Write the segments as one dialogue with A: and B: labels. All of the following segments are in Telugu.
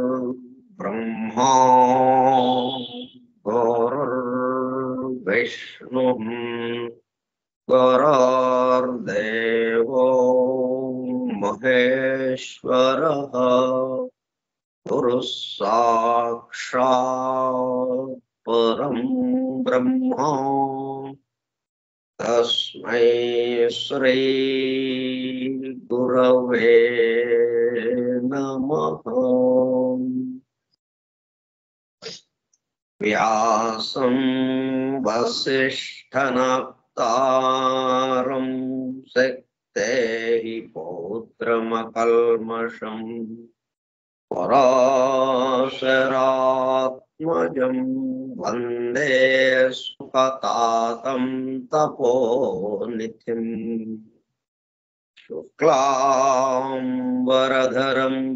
A: गुरुर्ब्रह्मा गुरुर्विष्णुः गुरुर्देवो महेश्वरः गुरुः साक्षात् परं ब्रह्म तस्मै श्री गुरवे नमः। व्यासं वसिष्ठनप्तारं शक्तेः पौत्रमकल्मषम् पराशरात्मजं वन्दे सुखतातं तपोनिधिम् शुक्लाम्बरधरं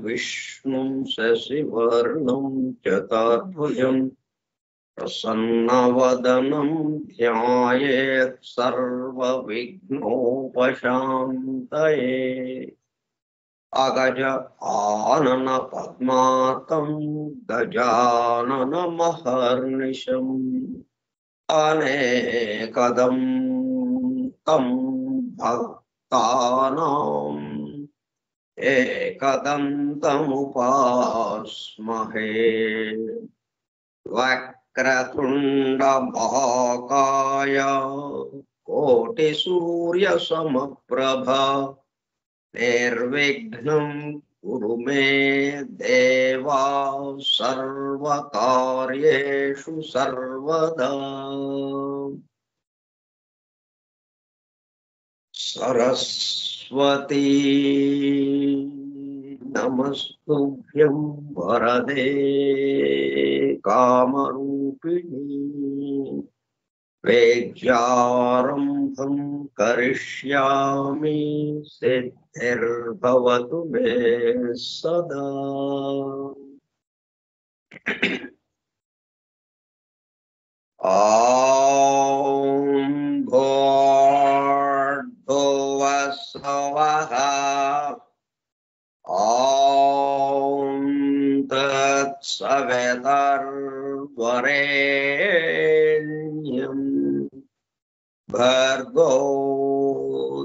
A: विष्णुं शशिवर्णं चतुर्भुजं प्रसन्नवदनं ध्यायेत् सर्वविघ्नोपशान्तये। अगज आनन पद्मार्कं गजाननमहर्निशम् अनेकदं तं भक्तानां एकदन्तमुपास्महे। वक्रतुण्डमहाकाय कोटिसूर्यसमप्रभा निर्विघ्नं कुरु मे देवा सर्वकार्येषु सर्वदा। सरस्वती नमस्तुभ्यं वरदे कामरूपिणी वेद्यारम्भं करिष्यामि सिद्धिर्भवतु मे सदा। ॐ भूर्भुवः स्वः ॐ तत्सवितुर्वरेण्यं भर्गो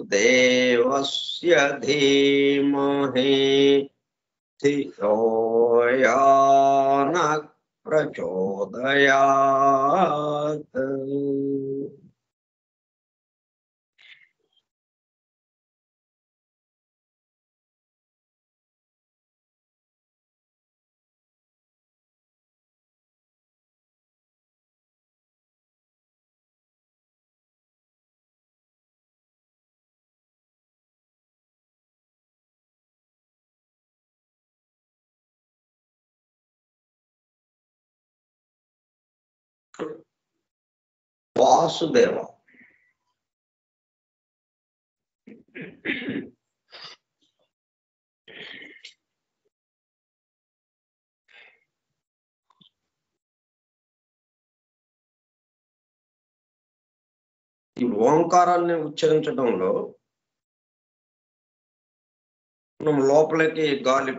A: देवस्य धीमहि धियो यो नः प्रचोदयात्। वासुदेव ఈ ఓంకారాన్ని ఉచ్చరించడంలో మనం లోపలికి గాలి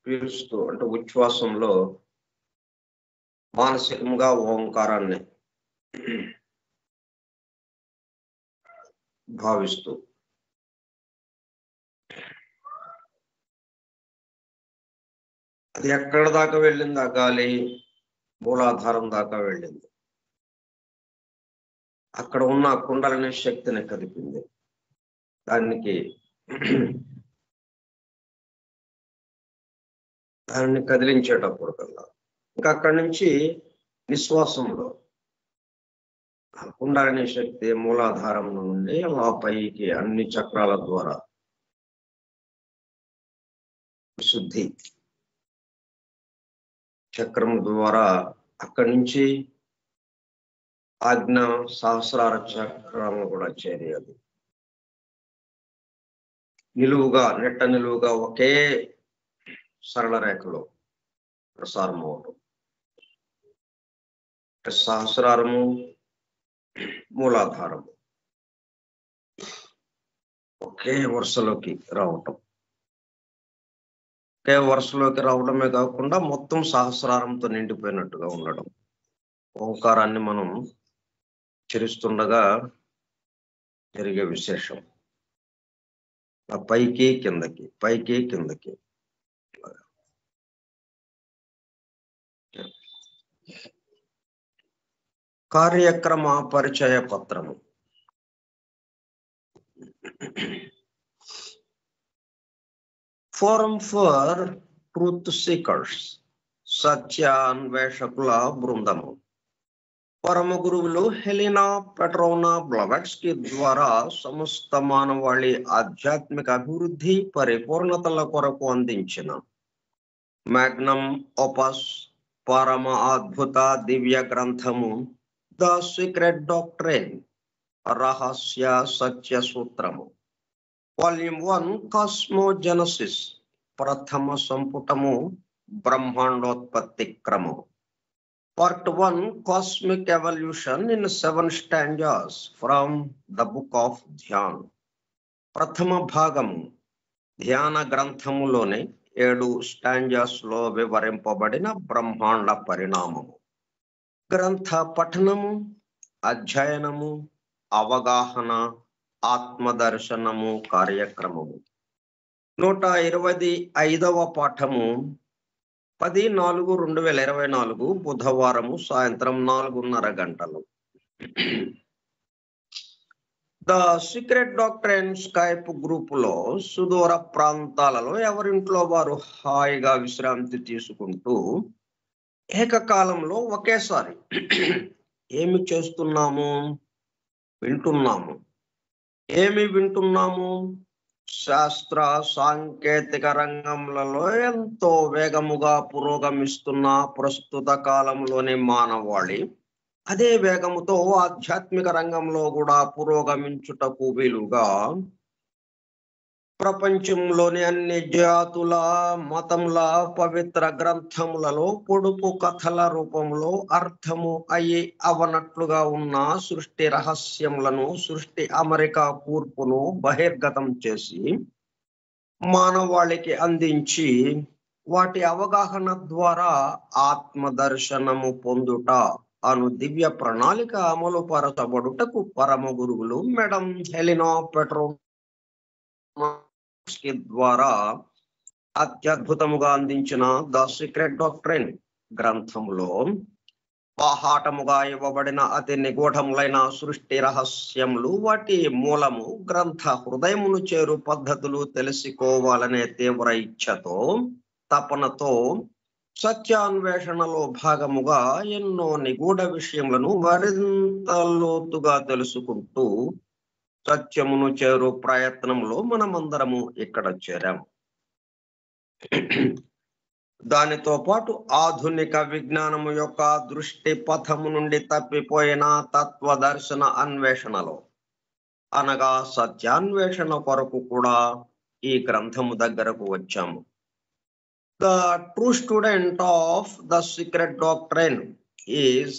A: పీలుస్తూ అంటే ఉచ్ఛ్వాసంలో మానసికంగా ఓంకారాన్ని భావిస్తూ అది ఎక్కడ దాకా వెళ్ళింది? ఆ గాలి మూలాధారం దాకా వెళ్ళింది. అక్కడ ఉన్న కుండలిని శక్తిని కదిపింది. దాన్ని కదిలించేటప్పుడు కల్లా ఇంకా అక్కడి నుంచి నిశ్వాసంలో కుండలిని శక్తి మూలాధారం నుండి ఆ పైకి అన్ని చక్రాల ద్వారా శుద్ధి చక్రం ద్వారా అక్కడి నుంచి ఆజ్ఞ సహస్రార చక్రం కూడా చేరేది. నిలువుగా నిలువుగా ఒకే సరళ రేఖలో ప్రసారం అవటం. సహస్రారము మూలాధారము ఒకే వరుసలోకి రావటం. ఒకే వరుసలోకి రావడమే కాకుండా మొత్తం సహస్రారంతో నిండిపోయినట్టుగా ఉండడం. ఓంకారాన్ని మనం ఉచ్చరిస్తుండగా జరిగే విశేషం. పైకి కిందకి పైకి కిందకి. కార్యక్రమ పరిచయ పత్రము. ఫోరం ఫర్ ట్రూత్ సీకర్స్, సత్యాన్వేషకుల బృందము. పరమ గురువులు హెలినా పెట్రోనా బ్లవాట్స్కీ ద్వారా సమస్త మానవాళి ఆధ్యాత్మిక అభివృద్ధి పరిపూర్ణతల కొరకు అందించిన మ్యాగ్నమ్ ఓపస్ పరమ అద్భుత దివ్య గ్రంథము ద సీక్రెట్ డాక్ట్రైన్, రహస్య సత్య సూత్రము. వాల్యూమ్ 1 కాస్మోజెనసిస్, ప్రథమ సంపుటము బ్రహ్మాండోత్పత్తి క్రమము. Part 1 Cosmic Evolution in 7 stanzas from the Book of Dhyan. ప్రథమ భాగము ధ్యాన గ్రంథములోని 7 స్టాంజాస్ లో వివరింపబడిన బ్రహ్మాండ పరిణామము. గ్రంథ పఠనము, అధ్యయనము, అవగాహన, ఆత్మదర్శనము కార్యక్రమము. 125వ పాఠము 10/4/2024 బుధవారము సాయంత్రం 4:30 గంటలు. The secret doctrine Skype group లో సుదూర ప్రాంతాలలో ఎవరింట్లో వారు హాయిగా విశ్రాంతి తీసుకుంటూ ఏకకాలంలో ఒకేసారి ఏమి చేస్తున్నాము? వింటున్నాము. ఏమి వింటున్నాము? శాస్త్ర సాంకేతిక రంగంలో ఎంతో వేగముగా పురోగమిస్తున్న ప్రస్తుత కాలంలోని మానవాళి అదే వేగముతో ఆధ్యాత్మిక రంగంలో కూడా పురోగమించుటకు వీలుగా ప్రపంచంలోని అన్ని జాతుల మతముల పవిత్ర గ్రంథములలో పొడుపు కథల రూపంలో అర్థము అయి అవనట్లుగా ఉన్న సృష్టి రహస్యములను, సృష్టి అమరిక కూర్పును బహిర్గతం చేసి మానవాళికి అందించి వాటి అవగాహన ద్వారా ఆత్మదర్శనము పొందుట అను దివ్య ప్రణాళిక అమలు పరచబడుటకు పరమ గురువులు మేడం హెలినా పెట్రోనా ద్వారా అత్యద్భుతముగా అందించిన ద సీక్రెట్ డాక్ట్రైన్ గ్రంథంలో బాహాటముగా ఇవ్వబడిన అతి నిగూఢములైన సృష్టి రహస్యములు, వాటి మూలము, గ్రంథ హృదయమును చేరు పద్ధతులు తెలుసుకోవాలనే తీవ్ర ఇచ్ఛతో, తపనతో సత్యాన్వేషణలో భాగముగా ఎన్నో నిగూఢ విషయములను మరింత లోతుగా తెలుసుకుంటూ సత్యమును చేరు ప్రయత్నంలో మనమందరము ఇక్కడ చేరాము. దానితో పాటు ఆధునిక విజ్ఞానము యొక్క దృష్టి పథము నుండి తప్పిపోయిన తత్వదర్శన అన్వేషణలో అనగా సత్యాన్వేషణ కొరకు కూడా ఈ గ్రంథము దగ్గరకు వచ్చాము. The true student of the secret doctrine is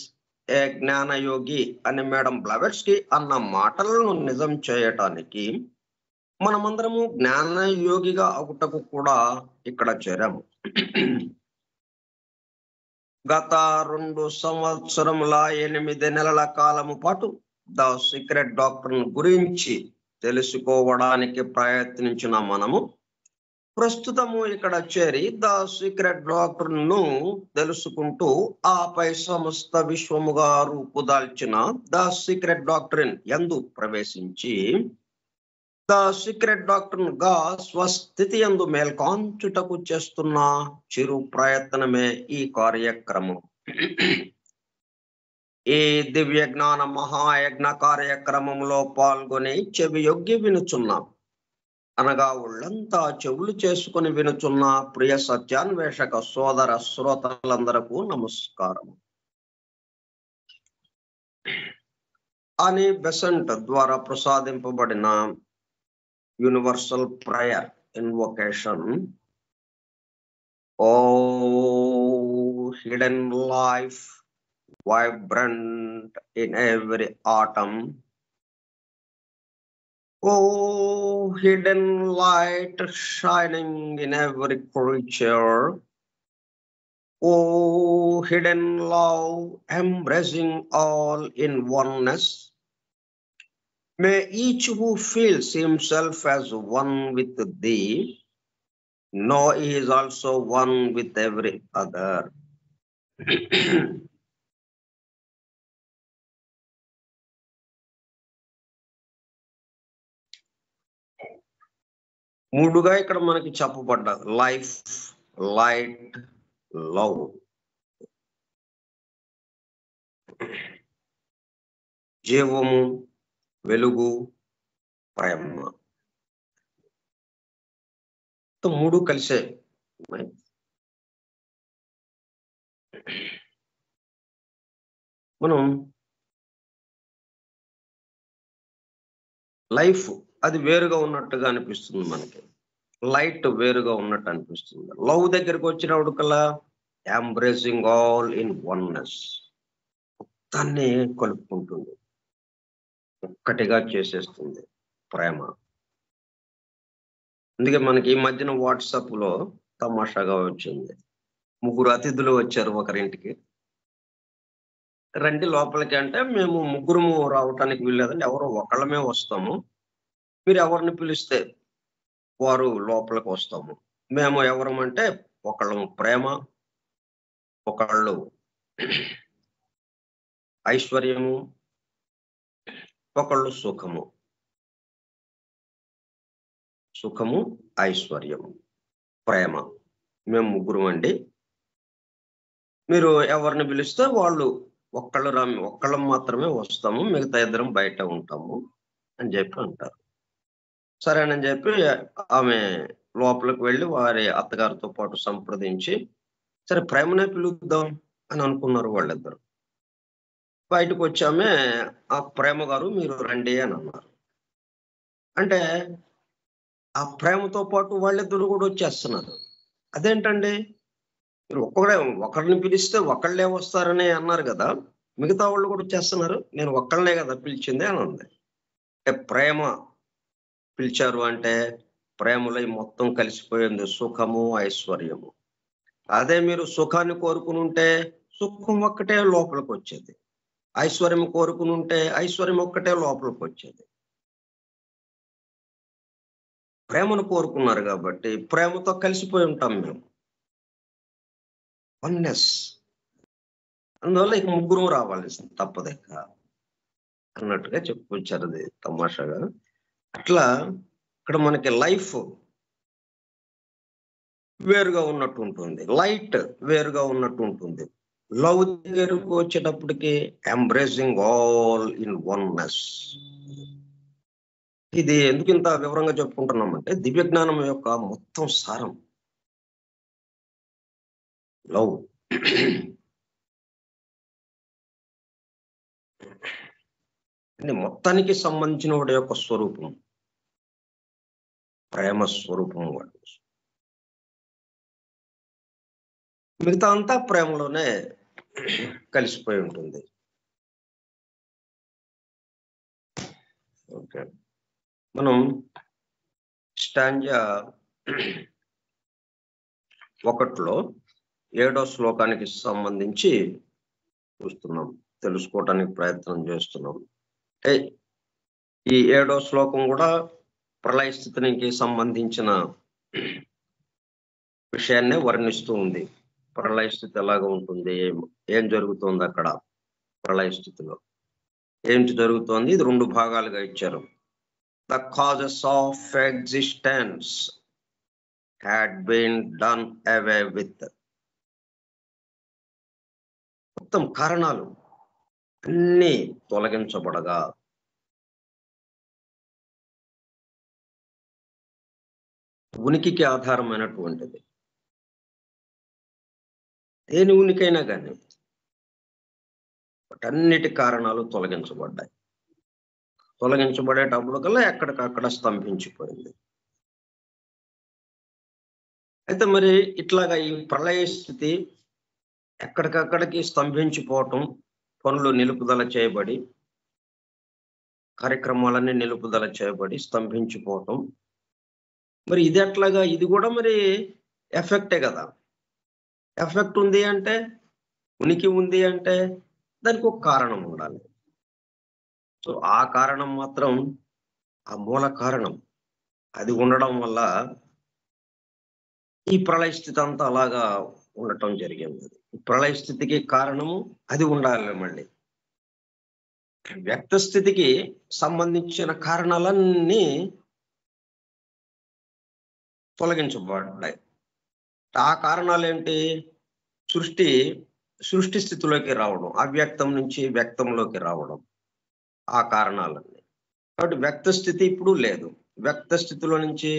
A: a జ్ఞానయోగి అని మేడం బ్లవెట్స్కి అన్న మాటలను నిజం చేయటానికి మనమందరము జ్ఞానయోగిగా అవుటకు కూడా ఇక్కడ చేరాము. గత 2 సంవత్సరముల 8 నెలల కాలము పాటు ద సీక్రెట్ డాక్టర్ గురించి తెలుసుకోవడానికి ప్రయత్నించిన మనము ప్రస్తుతము ఇక్కడ చేరి ద సీక్రెట్ డాక్టర్ ను తెలుసుకుంటూ ఆపై సమస్త విశ్వముగా రూపుదాల్చిన ద సీక్రెట్ డాక్టరీన్ యందు ప్రవేశించి ద సీక్రెట్ డాక్టర్ గా స్వస్థితి యందు మేల్కాంచుటకు చేస్తున్న చిరు ప్రయత్నమే ఈ కార్యక్రమం. ఈ దివ్య జ్ఞాన మహాయజ్ఞ కార్యక్రమంలో పాల్గొని చెవి యొగ్గి వినుచున్నాం అనగా ఒళ్ళంతా చెవులు చేసుకుని వినుచున్న ప్రియ సత్యాన్వేషక సోదర శ్రోతలందరకు నమస్కారం. అని బెసెంట్ ద్వారా ప్రసాదింపబడిన universal prayer invocation. O hidden life vibrant in every atom, oh hidden light shining in every creature, oh hidden love embracing all in oneness, may each who feels himself as one with thee know he is also one with every other. మూడుగా ఇక్కడ మనకి చెప్పబడ్డ లైఫ్, లైట్, లవ్. జీవము, వెలుగు, ప్రేమ. మూడు కలిసే మనం లైఫ్ అది వేరుగా ఉన్నట్టుగా అనిపిస్తుంది, మనకి లైట్ వేరుగా ఉన్నట్టు అనిపిస్తుంది. లవ్ దగ్గరికి వచ్చినప్పుడు కల్లా ఎంబ్రేసింగ్ ఆల్ ఇన్ వన్నెస్, మొత్తాన్ని కలుపుకుంటుంది, ఒక్కటిగా చేసేస్తుంది ప్రేమ. అందుకే మనకి ఈ మధ్యన వాట్సాప్ లో తమాషాగా వచ్చింది, 3 అతిథులు వచ్చారు ఒకరింటికి, రండి లోపలికి అంటే మేము 3 రావటానికి వీల్లేదండి, ఎవరో ఒకళ్ళమే వస్తాము, మీరు ఎవరిని పిలిస్తే వారు లోపలికి వస్తాము. మేము ఎవరమంటే ఒకళ్ళు ప్రేమ, ఒకళ్ళు ఐశ్వర్యము, ఒకళ్ళు సుఖము. సుఖము, ఐశ్వర్యము, ప్రేమ, మేము 3 అండి, మీరు ఎవరిని పిలిస్తే వాళ్ళు ఒక్కళ్ళు మాత్రమే వస్తాము, మిగతా 2 బయట ఉంటాము అని చెప్పి అంటారు. సరేనని చెప్పి ఆమె లోపలికి వెళ్ళి వారి అత్తగారితో పాటు సంప్రదించి సరే ప్రేమనే పిలుద్దాం అని అనుకున్నారు వాళ్ళిద్దరు. బయటకు వచ్చామే ఆ ప్రేమ గారు మీరు రండి అని అన్నారు. అంటే ఆ ప్రేమతో పాటు వాళ్ళిద్దరు కూడా వచ్చేస్తున్నారు. అదేంటండి, మీరు ఒకరిని పిలిస్తే ఒకళ్ళే వస్తారని అన్నారు కదా, మిగతా వాళ్ళు కూడా వచ్చేస్తున్నారు, నేను ఒక్కళ్ళనే కదా పిలిచిందే అని ఉంది. అంటే ప్రేమ పిలిచారు అంటే ప్రేమలో మొత్తం కలిసిపోయింది సుఖము, ఐశ్వర్యము. అదే మీరు సుఖాన్ని కోరుకుని ఉంటే సుఖం ఒక్కటే లోపలికి వచ్చేది, ఐశ్వర్యం కోరుకుని ఉంటే ఐశ్వర్యం ఒక్కటే లోపలికి వచ్చేది. ప్రేమను కోరుకున్నారు కాబట్టి ప్రేమతో కలిసిపోయి ఉంటాం మేము, వన్నెస్. అందువల్ల ఇక 3 రావాలి తప్పదెక్క అన్నట్టుగా చెప్పుకొచ్చారు అది తమాషాగా. అట్లా ఇక్కడ మనకి లైఫ్ వేరుగా ఉన్నట్టు ఉంటుంది, లైట్ వేరుగా ఉన్నట్టు ఉంటుంది. లవ్ దగ్గరకు వచ్చేటప్పటికి ఎంబ్రేసింగ్ ఆల్ ఇన్ వన్నెస్. ఇది ఎందుకు ఇంత వివరంగా చెప్పుకుంటున్నామంటే దివ్య జ్ఞానం యొక్క మొత్తం సారం లవ్. మొత్తానికి సంబంధించిన వాడి యొక్క స్వరూపం ప్రేమ స్వరూపం. వాడు మిగతా అంతా ప్రేమలోనే కలిసిపోయి ఉంటుంది. ఓకే, మనం స్టాంజా 1లో 7వ శ్లోకానికి సంబంధించి చూస్తున్నాం, తెలుసుకోవటానికి ప్రయత్నం చేస్తున్నాం. ఈ 7వ శ్లోకం కూడా ప్రళయ స్థితికి సంబంధించిన విషయాన్నే వర్ణిస్తూ ఉంది. ప్రళయ స్థితి ఎలాగ ఉంటుంది, ఏం జరుగుతుంది అక్కడ, ప్రళయ స్థితిలో ఏంటి జరుగుతోంది, ఇది 2 భాగాలుగా ఇచ్చారు. The causes of existence had been done away with. మొత్తం కారణాలు అన్నీ తొలగించబడగా, ఉనికికి ఆధారమైనటువంటిది దేని ఉనికైనా కానీ వాటన్నిటి కారణాలు తొలగించబడ్డాయి. తొలగించబడేటప్పుడు కల్లా ఎక్కడికక్కడ స్తంభించిపోయింది. అయితే మరి ఇట్లాగా ఈ ప్రళయ స్థితి ఎక్కడికక్కడికి స్తంభించిపోవటం, పనులు నిలుపుదల చేయబడి, కార్యక్రమాలన్నీ నిలుపుదల చేయబడి స్తంభించిపోవటం, మరి ఇది ఎట్లాగా, ఇది కూడా మరి ఎఫెక్టే కదా. ఎఫెక్ట్ ఉంది అంటే, ఉనికి ఉంది అంటే దానికి ఒక కారణం ఉండాలి. సో ఆ కారణం మాత్రం, ఆ మూల కారణం అది ఉండడం వల్ల ఈ ప్రళయ స్థితి అంతా అలాగా ఉండటం జరిగింది. ప్రళయ స్థితికి కారణము అది ఉండాలి. మళ్ళీ వ్యక్త స్థితికి సంబంధించిన కారణాలన్నీ తొలగించబడ్డాయి. ఆ కారణాలు ఏంటి, సృష్టి స్థితిలోకి రావడం, అవ్యక్తం నుంచి వ్యక్తంలోకి రావడం, ఆ కారణాలన్నీ. కాబట్టి వ్యక్త స్థితి ఇప్పుడు లేదు, వ్యక్త స్థితిలో నుంచి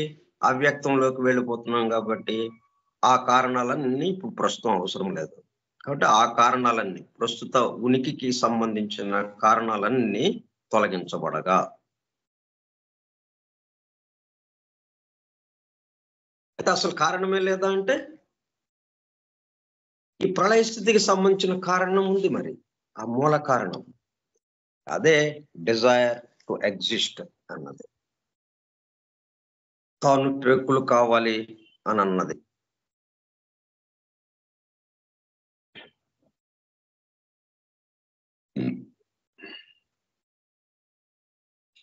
A: అవ్యక్తంలోకి వెళ్ళిపోతున్నాం కాబట్టి ఆ కారణాలన్నీ ఇప్పుడు ప్రస్తుతం అవసరం లేదు. కాబట్టి ఆ కారణాలన్నీ, ప్రస్తుత ఉనికికి సంబంధించిన కారణాలన్నీ తొలగించబడగా, అయితే అసలు కారణమే లేదా అంటే, ఈ ప్రళయ స్థితికి సంబంధించిన కారణం ఉంది. మరి ఆ మూల కారణం అదే డిజైర్ టు ఎగ్జిస్ట్ అన్నది, తాను ట్రెక్కులు కావాలి అని అన్నది.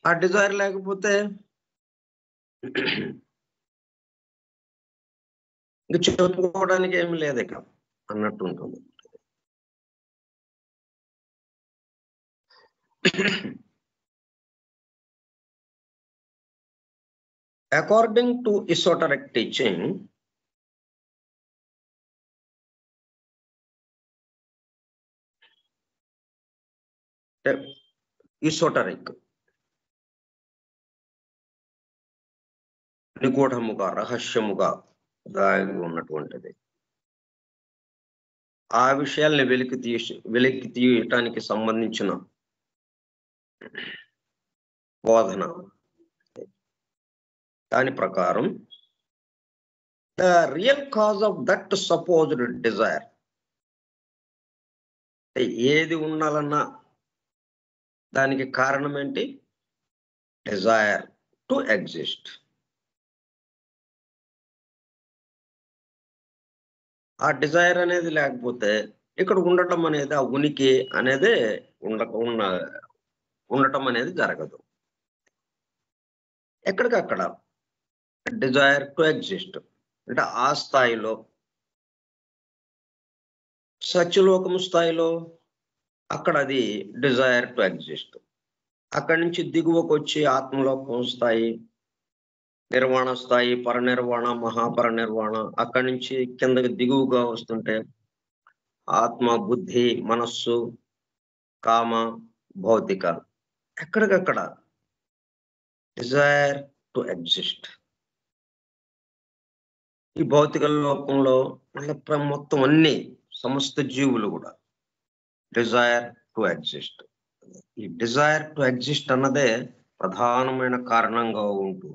A: ఆ డిజైర్ లేకపోతే ఇంక చెప్పుకోవడానికి ఏమి లేదు ఇక అన్నట్టు ఉంటుంది. According to esoteric teaching, esoteric నిగూఢముగా, రహస్యముగా దాగి ఉన్నటువంటిది, ఆ విషయాల్ని వెలికి తీయటానికి సంబంధించిన బోధన. దాని ప్రకారం the real cause of that supposed desire, ఏది ఉండాలన్నా దానికి కారణం ఏంటి, డిజైర్ టు ఎగ్జిస్ట్. ఆ డిజైర్ అనేది లేకపోతే ఇక్కడ ఉండటం అనేది, ఆ ఉనికి అనేది ఉండటం అనేది జరగదు. ఎక్కడికక్కడ డిజైర్ టు ఎగ్జిస్ట్ అంటే ఆ స్థాయిలో, సత్యలోకము స్థాయిలో అక్కడ అది డిజైర్ టు ఎగ్జిస్ట్. అక్కడి నుంచి దిగువకు వచ్చి ఆత్మలోకం స్థాయి, నిర్వాణ స్థాయి, పరనిర్వాణ, మహాపరనిర్వాణ, అక్కడి నుంచి కిందకి దిగువగా వస్తుంటే ఆత్మ, బుద్ధి, మనస్సు, కామ, భౌతిక, ఎక్కడికక్కడ డిజైర్ టు ఎగ్జిస్ట్. ఈ భౌతిక లోకంలో మొత్తం అన్ని సమస్త జీవులు కూడా డిజైర్ టు ఎగ్జిస్ట్. ఈ డిజైర్ టు ఎగ్జిస్ట్ అన్నదే ప్రధానమైన కారణంగా ఉంటూ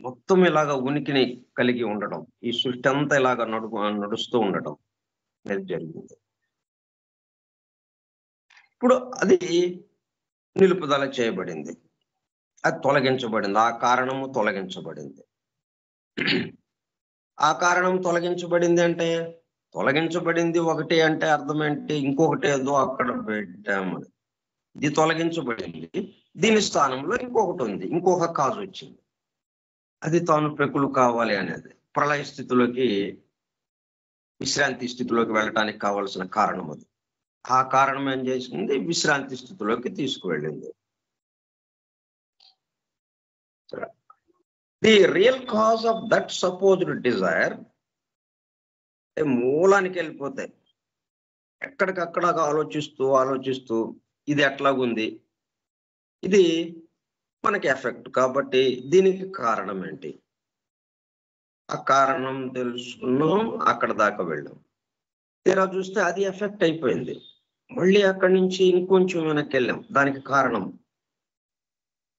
A: మొత్తం ఇలాగ ఉనికిని కలిగి ఉండడం, ఈ సృష్టి అంతా ఇలాగ నడుస్తూ ఉండటం అనేది జరిగింది. ఇప్పుడు అది నిలుపుదల చేయబడింది. అది తొలగించబడింది. ఆ కారణము తొలగించబడింది. ఆ కారణం తొలగించబడింది అంటే, తొలగించబడింది ఒకటి అంటే అర్థం ఏంటి? ఇంకొకటి ఏదో అక్కడ పెట్టామని. ఇది తొలగించబడింది. దీని స్థానంలో ఇంకొకటి ఉంది. ఇంకొక కాజ్ వచ్చింది. అది తాను ప్రకులు కావాలి అనేది. ప్రళయ స్థితిలోకి, విశ్రాంతి స్థితిలోకి వెళ్ళటానికి కావాల్సిన కారణం అది. ఆ కారణం ఏం చేసింది? విశ్రాంతి స్థితిలోకి తీసుకువెళ్ళింది. The real cause of that supposed desire మూలానికి వెళ్ళిపోతాయి. ఎక్కడికక్కడ ఆలోచిస్తూ ఆలోచిస్తూ ఇది ఎట్లాగుంది, ఇది మనకి ఎఫెక్ట్ కాబట్టి దీనికి కారణం ఏంటి? ఆ కారణం తెలుసుకున్నాం, అక్కడ దాకా వెళ్ళాం. తీరా చూస్తే అది ఎఫెక్ట్ అయిపోయింది. మళ్ళీ అక్కడి నుంచి ఇంకొంచెం వెనక్కి వెళ్ళాం, దానికి కారణం.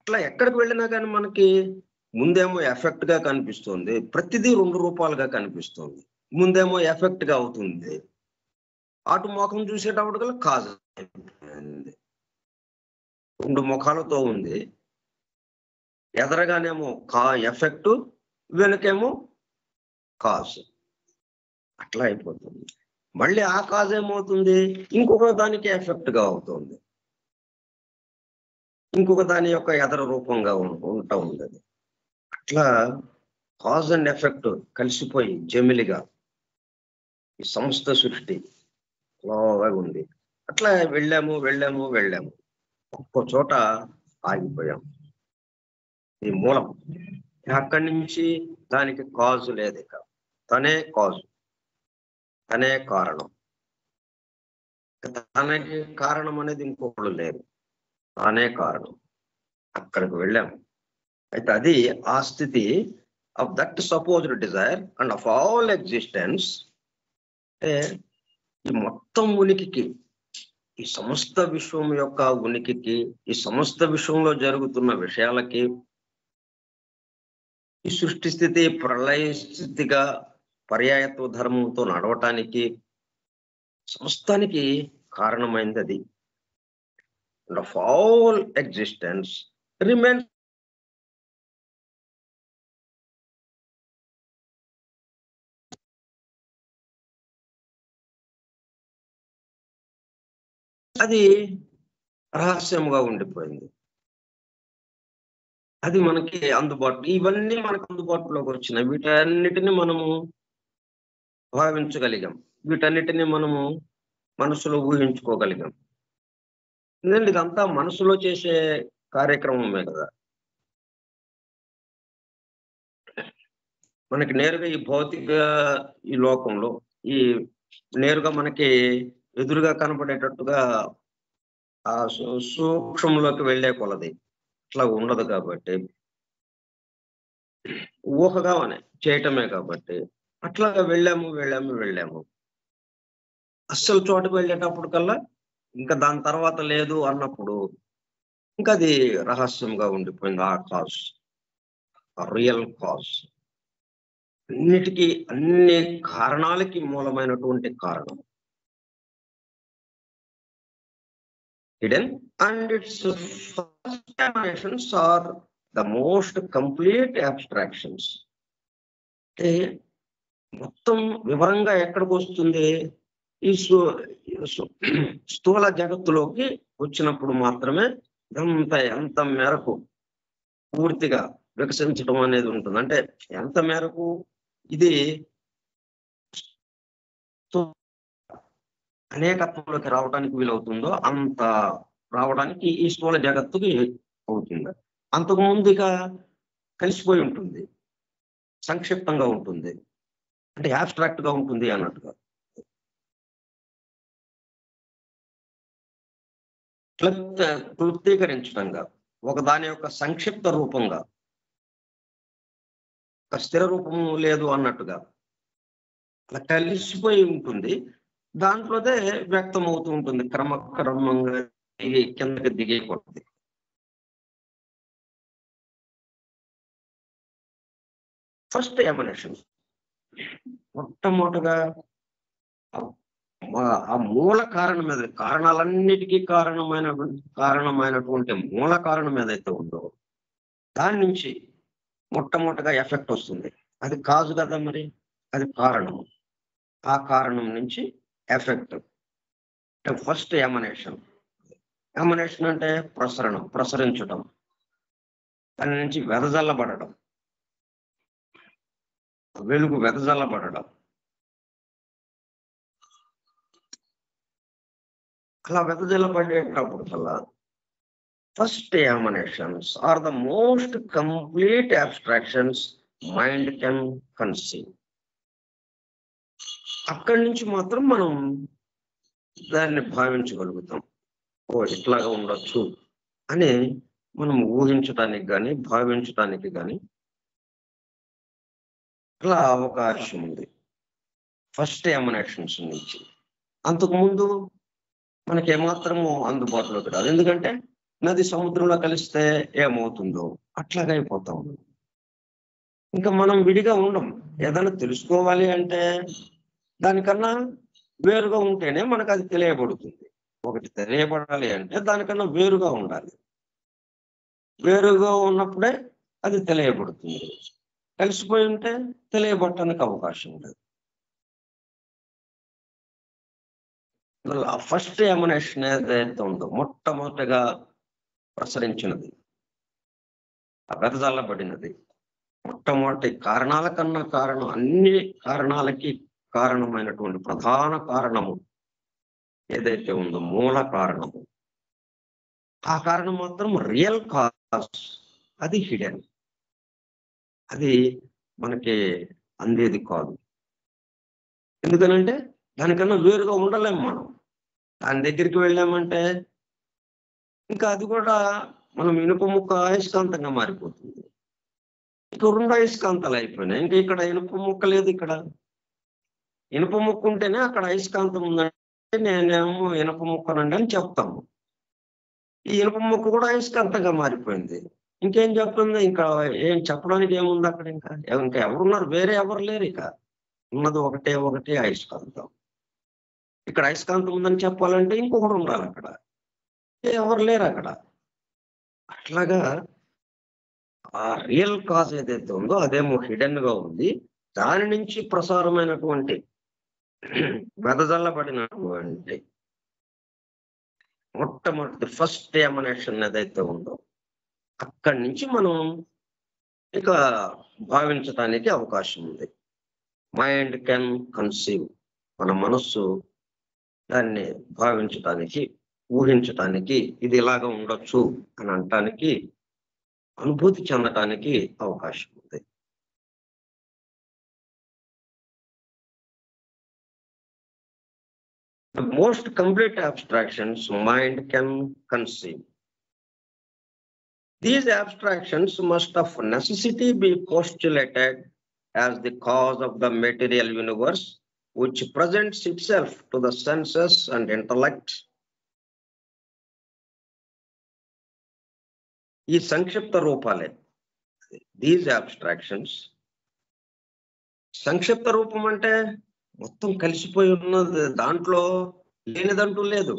A: అట్లా ఎక్కడికి వెళ్ళినా కానీ మనకి ముందేమో ఎఫెక్ట్ గా కనిపిస్తుంది, ప్రతిదీ 2 రూపాలుగా కనిపిస్తుంది. ముందేమో ఎఫెక్ట్ గా అవుతుంది, అటు ముఖం చూసేటప్పటికల్లా కాజ్ అయిపోయింది. 2 ముఖాలతో ఉంది. ఎదరగానేమో ఎఫెక్ట్, వెనుకేమో కాజ్. అట్లా అయిపోతుంది. మళ్ళీ ఆ కాజ్ ఏమవుతుంది? ఇంకొక దానికి ఎఫెక్ట్ గా అవుతుంది, ఇంకొక దాని యొక్క ఎదర రూపంగా ఉంటా ఉంది. అట్లా కాజ్ అండ్ ఎఫెక్ట్ కలిసిపోయి జమిలిగా ఈ సమస్త సృష్టి అలాగా ఉంది. అట్లా వెళ్ళాము వెళ్ళాము వెళ్ళాము, ఒక్కో చోట ఆగిపోయాం. ఈ మూలం అక్కడి నుంచి దానికి కాజు లేదు, ఇక తనే కాజు, తనే కారణం. తనకి కారణం అనేది ఇంకొకళ్ళు లేరు, తానే కారణం. అక్కడికి వెళ్ళాము. అయితే అది ఆ స్థితి of that supposed desire and of all existence. అంటే ఈ మొత్తం ఉనికికి, ఈ సమస్త విశ్వం యొక్క ఉనికికి, ఈ సమస్త విశ్వంలో జరుగుతున్న విషయాలకి, ఈ సృష్టి స్థితి ప్రళయ స్థితిగా పర్యాయత్వ ధర్మంతో నడవటానికి సమస్తానికి కారణమైంది అది. And of all existence remains. అది రహస్యంగా ఉండిపోయింది. అది మనకి అందుబాటులో, ఇవన్నీ మనకు అందుబాటులోకి వచ్చినాయి. వీటన్నిటిని మనము భావించగలిగాం, వీటన్నిటిని మనము మనసులో ఊహించుకోగలిగాం. ఎందుకంటే ఇదంతా మనసులో చేసే కార్యక్రమమే కదా. మనకి నేరుగా ఈ భౌతిక ఈ లోకంలో ఈ నేరుగా మనకి ఎదురుగా కనపడేటట్టుగా ఆ సూక్ష్మంలోకి వెళ్ళే కొలది ఇట్లా ఉండదు కాబట్టి, ఊహగానే చేయటమే కాబట్టి అట్లాగా వెళ్ళాము వెళ్ళాము వెళ్ళాము. అస్సలు చోటుకు వెళ్ళేటప్పుడు కల్లా ఇంకా దాని తర్వాత లేదు అన్నప్పుడు ఇంకా అది రహస్యంగా ఉండిపోయింది. ఆ కాజ్, ఆ రియల్ కాజ్, అన్నిటికీ అన్ని కారణాలకి మూలమైనటువంటి కారణం. Hidden and its first emanations are the most complete abstractions. అంటే మొత్తం వివరంగా ఎక్కడికి వస్తుంది? ఈ స్థూల జగత్తులోకి వచ్చినప్పుడు మాత్రమే ఎంత మేరకు పూర్తిగా వికసించడం అనేది ఉంటుంది. అంటే ఎంత మేరకు ఇది అనేకత్వంలోకి రావడానికి వీలవుతుందో అంత రావడానికి ఈ స్థూల జగత్తుకి అవుతుంది. అంతకుముందు ఇక కలిసిపోయి ఉంటుంది, సంక్షిప్తంగా ఉంటుంది, అంటే యాబ్స్ట్రాక్ట్ గా ఉంటుంది అన్నట్టుగా. క్లుప్తీకరించడంగా, ఒక దాని యొక్క సంక్షిప్త రూపంగా, ఒక స్థిర రూపము లేదు అన్నట్టుగా అలా కలిసిపోయి ఉంటుంది. దాంట్లోదే వ్యక్తం అవుతూ ఉంటుంది క్రమక్రమంగా కిందకి దిగే కొద్ది. ఫస్ట్ ఎమనేషన్ మొట్టమొదటగా ఆ మూల కారణం మీద, కారణాలన్నిటికీ కారణమైనటువంటి మూల కారణం ఏదైతే ఉందో దాని నుంచి మొట్టమొదటిగా ఎఫెక్ట్ వస్తుంది. అది కాజు కదా, మరి అది కారణం. ఆ కారణం నుంచి ఎఫెక్ట్. ఫస్ట్ ఎమనేషన్. ఎమనేషన్ అంటే ప్రసరించడం, దాని నుంచి వెదజల్లబడడం, వెలుగు వెదజల్లబడడం. అలా వెదజల్లబడేటప్పుడు కల్లా first emanations are the most complete abstractions mind can conceive. అక్కడి నుంచి మాత్రం మనం దాన్ని భావించగలుగుతాం. ఇట్లాగా ఉండొచ్చు అని మనం ఊహించడానికి కానీ భావించడానికి కానీ అలా అవకాశం ఉంది ఫస్ట్ ఎమనేషన్స్ నుంచి. అంతకుముందు మనకి ఏమాత్రము అందుబాటులోకి రాదు. ఎందుకంటే నది సముద్రంలో కలిస్తే ఏమవుతుందో అట్లాగా అయిపోతాం. ఇంకా మనం విడిగా ఉండం. ఏదైనా తెలుసుకోవాలి అంటే దానికన్నా వేరుగా ఉంటేనే మనకు అది తెలియబడుతుంది. ఒకటి తెలియబడాలి అంటే దానికన్నా వేరుగా ఉండాలి. వేరుగా ఉన్నప్పుడే అది తెలియబడుతుంది. కలిసిపోయి ఉంటే తెలియబడటానికి అవకాశం ఉండదు. ఫస్ట్ ఎమనేషన్ ఏదైతే ఉందో మొట్టమొదటిగా ప్రసరించినది, వెదజల్లబడినది, మొట్టమొదటి కారణాల కన్నా కారణం, అన్ని కారణాలకి కారణమైనటువంటి ప్రధాన కారణము ఏదైతే ఉందో మూల కారణము, ఆ కారణం మాత్రం రియల్ కాజ్, అది హిడెన్. అది మనకి అందేది కాదు. ఎందుకనంటే దానికన్నా వేరుగా ఉండలేము మనం. దాని దగ్గరికి వెళ్ళామంటే ఇంకా అది కూడా మనం ఇనుప ముక్క అయస్కాంతంగా మారిపోతుంది. ఇక రెండు అయస్కాంతాలు అయిపోయినాయి. ఇంకా ఇక్కడ ఇనుప ముక్క లేదు. ఇక్కడ ఇనుప ముక్క ఉంటేనే అక్కడ అయస్కాంతం ఉందంటే నేనేమో ఇనుప ముక్కనండి అని చెప్తాము. ఈ ఇనుప ముక్క కూడా అయస్కాంతంగా మారిపోయింది. ఇంకేం చెప్తుంది? ఇంకా ఏం చెప్పడానికి ఏముంది అక్కడ? ఇంకా ఎవరున్నారు? వేరే ఎవరు లేరు. ఇక ఉన్నది ఒకటే అయస్కాంతం. ఇక్కడ అయస్కాంతం ఉందని చెప్పాలంటే ఇంకొకటి ఉండాలి. అక్కడ ఎవరు లేరు అక్కడ. అట్లాగా ఆ రియల్ కాజ్ ఏదైతే ఉందో అదేమో హిడెన్ గా ఉంది. దాని నుంచి ప్రసారమైనటువంటి వెదజల్లబడినటువంటి మొట్టమొదటి ఫస్ట్ ఎమనేషన్ ఏదైతే ఉందో అక్కడి నుంచి మనం ఇక భావించడానికి అవకాశం ఉంది. Mind can conceive. మన మనస్సు దాన్ని భావించడానికి, ఊహించటానికి, ఇది ఇలాగా ఉండొచ్చు అని అనటానికి, అనుభూతి చెందటానికి అవకాశం ఉంది. The most complete abstractions mind can conceive. These abstractions must of necessity be postulated as the cause of the material universe, which presents itself to the senses and intellect. ఈ సంక్షిప్త రూపాలే దీస్ అబ్స్ట్రాక్షన్స్. సంక్షిప్త రూపం అంటే మొత్తం కలిసిపోయి ఉన్నది, దాంట్లో లేనిదంటూ లేదు.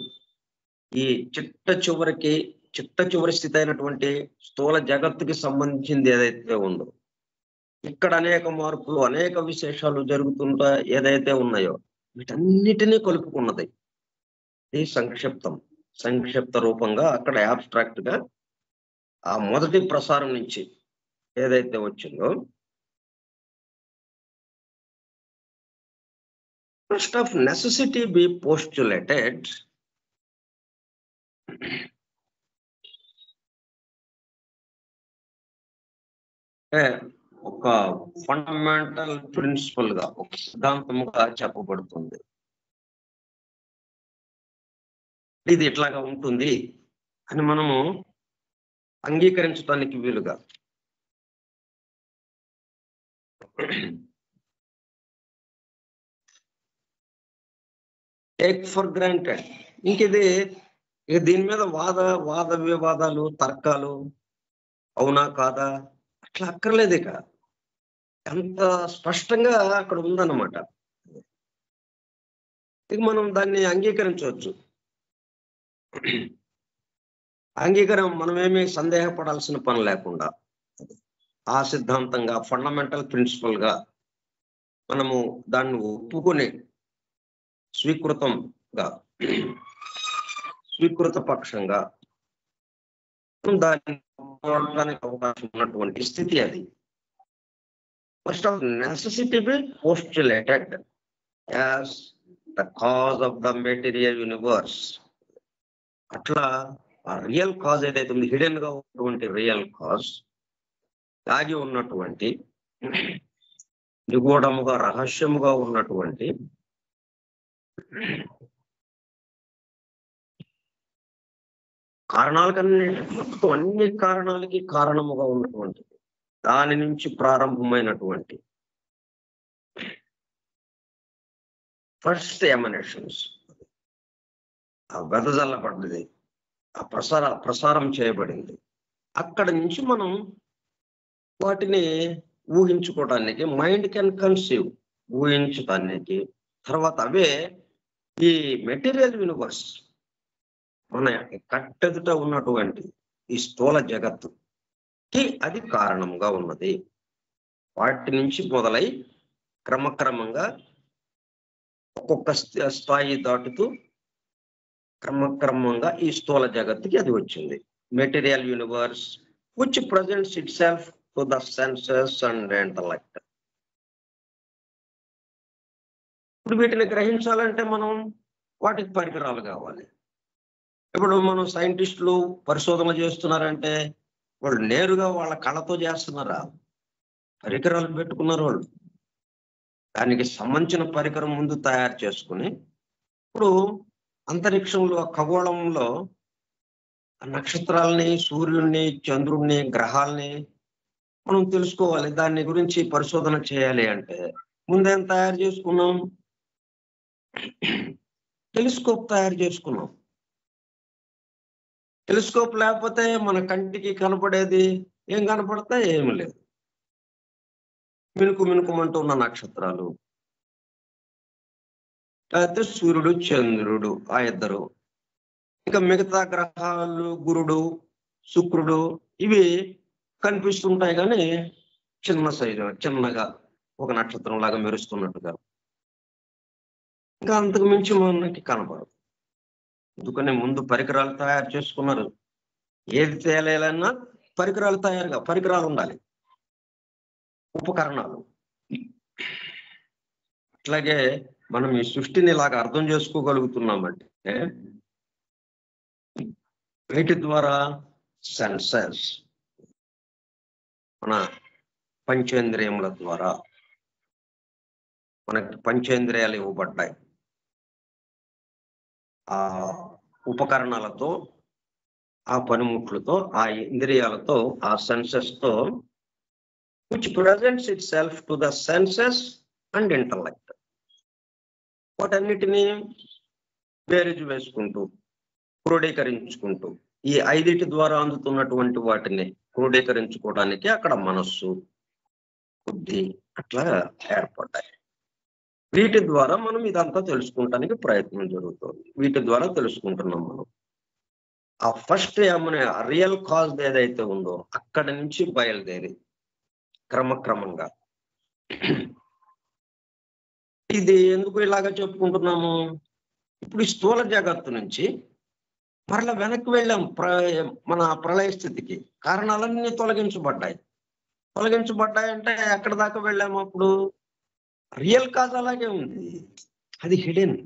A: ఈ చిట్ట చివరి స్థితి అయినటువంటి స్థూల జగత్తుకి సంబంధించింది ఏదైతే ఉందో, ఇక్కడ అనేక మార్పులు, అనేక విశేషాలు జరుగుతుంటా ఏదైతే ఉన్నాయో వీటన్నిటినీ కలుపుకున్నది ఈ సంక్షిప్త రూపంగా అక్కడ అబ్స్ట్రాక్ట్ గా ఆ మొదటి ప్రసారం నుంచి ఏదైతే వచ్చిందో, ఫస్ట్ ఆఫ్ నెసెసిటీ బి పోస్టులేటెడ్. ఒక ఫండమెంటల్ ప్రిన్సిపల్ గా, ఒక సిద్ధాంతముగా చెప్పబడుతుంది. ఇది ఇట్లాగా ఉంటుంది అని మనము అంగీకరించడానికి వీలుగా. Take for granted. ఇక దీని మీద వాద వివాదాలు, తర్కాలు, అవునా కాదా అట్లా అక్కర్లేదు. ఇక ఎంత స్పష్టంగా అక్కడ ఉందన్నమాట. ఇక మనం దాన్ని అంగీకరించవచ్చు. మనమేమీ సందేహపడాల్సిన పని లేకుండా ఆ సిద్ధాంతంగా ఫండమెంటల్ ప్రిన్సిపల్ గా మనము దాన్ని ఒప్పుకొని స్వీకృత పక్షంగా దాన్ని ఒప్పుకోవడానికి అవకాశం ఉన్నటువంటి స్థితి అది. First of necessity be postulated as the cause of the material universe. అట్లా ఆ రియల్ కాజ్ ఏదైతే ఉంది, హిడెన్ గా ఉన్నటువంటి రియల్ కాజ్, దాగి ఉన్నటువంటి నిగూఢముగా రహస్యముగా ఉన్నటువంటి అన్ని కారణాలకి కారణముగా ఉన్నటువంటి దాని నుంచి ప్రారంభమైనటువంటి ఫస్ట్ ఎమనేషన్స్ వెదజల్లబడ్డది, ప్రసారం చేయబడింది. అక్కడి నుంచి మనం వాటిని ఊహించుకోవడానికి మైండ్ కెన్ కన్సీవ్, ఊహించడానికి. తర్వాత అవే ఈ మెటీరియల్ యూనివర్స్, మన కట్టెదుట ఉన్నటువంటి ఈ స్థూల జగత్తుకి అది కారణంగా ఉన్నది. వాటి నుంచి మొదలై క్రమక్రమంగా ఒక్కొక్క స్థాయి దాటుతూ క్రమక్రమంగా ఈ స్థూల జగత్తుకి అది వచ్చింది. Material universe which presents itself to the senses and intellect. ఇప్పుడు వీటిని గ్రహించాలంటే మనం వాటికి పరికరాలు కావాలి. ఇప్పుడు మనం సైంటిస్టులు పరిశోధన చేస్తున్నారంటే వాళ్ళు నేరుగా వాళ్ళ కళ్ళతో చేస్తున్నారా? పరికరాలు పెట్టుకున్నారు వాళ్ళు. దానికి సంబంధించిన పరికరం ముందు తయారు చేసుకుని, ఇప్పుడు అంతరిక్షంలో ఖగోళంలో నక్షత్రాలని, సూర్యుడిని, చంద్రుడిని, గ్రహాలని మనం తెలుసుకోవాలి. దాని గురించి పరిశోధన చేయాలి అంటే ముందేం తయారు చేసుకున్నాం? టెలిస్కోప్ తయారు చేసుకున్నాం. టెలిస్కోప్ లేకపోతే మన కంటికి కనపడేది ఏం కనపడతా? ఏమి లేదు. మినుకుమంటూ ఉన్న నక్షత్రాలు, లేకపోతే సూర్యుడు, చంద్రుడు, ఆ ఇద్దరు, ఇంకా మిగతా గ్రహాలు, గురుడు, శుక్రుడు, ఇవి కనిపిస్తుంటాయి. కానీ చిన్న సైజు, చిన్నగా ఒక నక్షత్రం లాగా మెరుస్తున్నట్టుగా, ఇంకా అంతకు మించి మనకి కనపడదు. అందుకని ముందు పరికరాలు తయారు చేసుకున్నారు. ఏది తేలేలన్నా పరికరాలు ఉండాలి, ఉపకరణాలు. అట్లాగే మనం ఈ సృష్టిని ఇలాగా అర్థం చేసుకోగలుగుతున్నామంటే వీటి ద్వారా సెన్సెస్, మన పంచేంద్రియముల ద్వారా మనకి పంచేంద్రియాలు ఇవ్వబడ్డాయి. ఆ ఉపకరణాలతో, ఆ పనిముట్లతో, ఆ ఇంద్రియాలతో, ఆ సెన్సెస్ తో which presents itself to the senses and intellect. వాటన్నిటినీ బేరీజు వేసుకుంటూ, క్రోడీకరించుకుంటూ, ఈ ఐదింటి ద్వారా అందుతున్నటువంటి వాటిని క్రోడీకరించుకోవడానికి అక్కడ మనస్సు, బుద్ధి అట్లా ఏర్పడ్డాయి. వీటి ద్వారా మనం ఇదంతా తెలుసుకుంటానికి ప్రయత్నం జరుగుతుంది. వీటి ద్వారా తెలుసుకుంటున్నాం మనం. ఆ ఫస్ట్ ఏమనే రియల్ కాజ్ ఏదైతే ఉందో అక్కడి నుంచి బయలుదేరి క్రమక్రమంగా, ఇది ఎందుకు ఇలాగ చెప్పుకుంటున్నాము? ఇప్పుడు ఈ స్థూల జగత్తు నుంచి మరలా వెనక్కి వెళ్ళాం మన ప్రళయ స్థితికి. కారణాలన్నీ తొలగించబడ్డాయి అంటే ఎక్కడ దాకా వెళ్ళాము? అప్పుడు రియల్ కాజ్ అలాగే ఉంది, అది హిడెన్.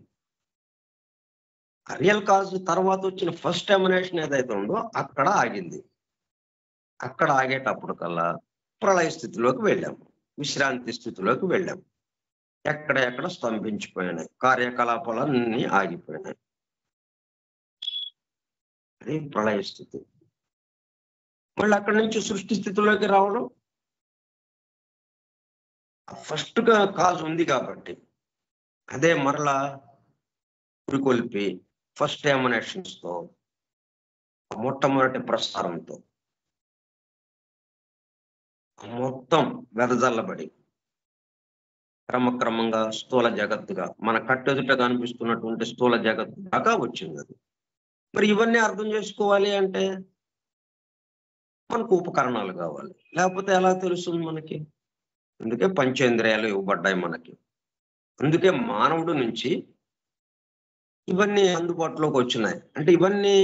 A: రియల్ కాజ్ తర్వాత వచ్చిన ఫస్ట్ ఎమినేషన్ ఏదైతే ఉందో అక్కడ ఆగింది. అక్కడ ఆగేటప్పుడు కల్లా ప్రళయ స్థితిలోకి వెళ్ళాము, విశ్రాంతి స్థితిలోకి వెళ్ళాము. ఎక్కడ స్తంభించిపోయినాయి, కార్యకలాపాలన్నీ ఆగిపోయినాయి. అది ప్రళయ స్థితి. మళ్ళీ అక్కడి నుంచి సృష్టి స్థితిలోకి రావడం, ఫస్ట్ గా కాజ్ ఉంది కాబట్టి అదే మరలా పురికొల్పి ఫస్ట్ ఎమినేషన్స్ తో, మొట్టమొదటి ప్రసారంతో మొత్తం వెదజల్లబడి క్రమక్రమంగా స్థూల జగత్తుగా, మన కట్టెదుట కనిపిస్తున్నటువంటి స్థూల జగత్తు దాకా వచ్చింది అది. మరి ఇవన్నీ అర్థం చేసుకోవాలి అంటే మనకు ఉపకరణాలు కావాలి. లేకపోతే ఎలా తెలుస్తుంది మనకి? అందుకే పంచేంద్రియాలు ఇవ్వబడ్డాయి మనకి. అందుకే మానవుడి నుంచి ఇవన్నీ అందుబాటులోకి వచ్చినాయి. అంటే ఇవన్నీ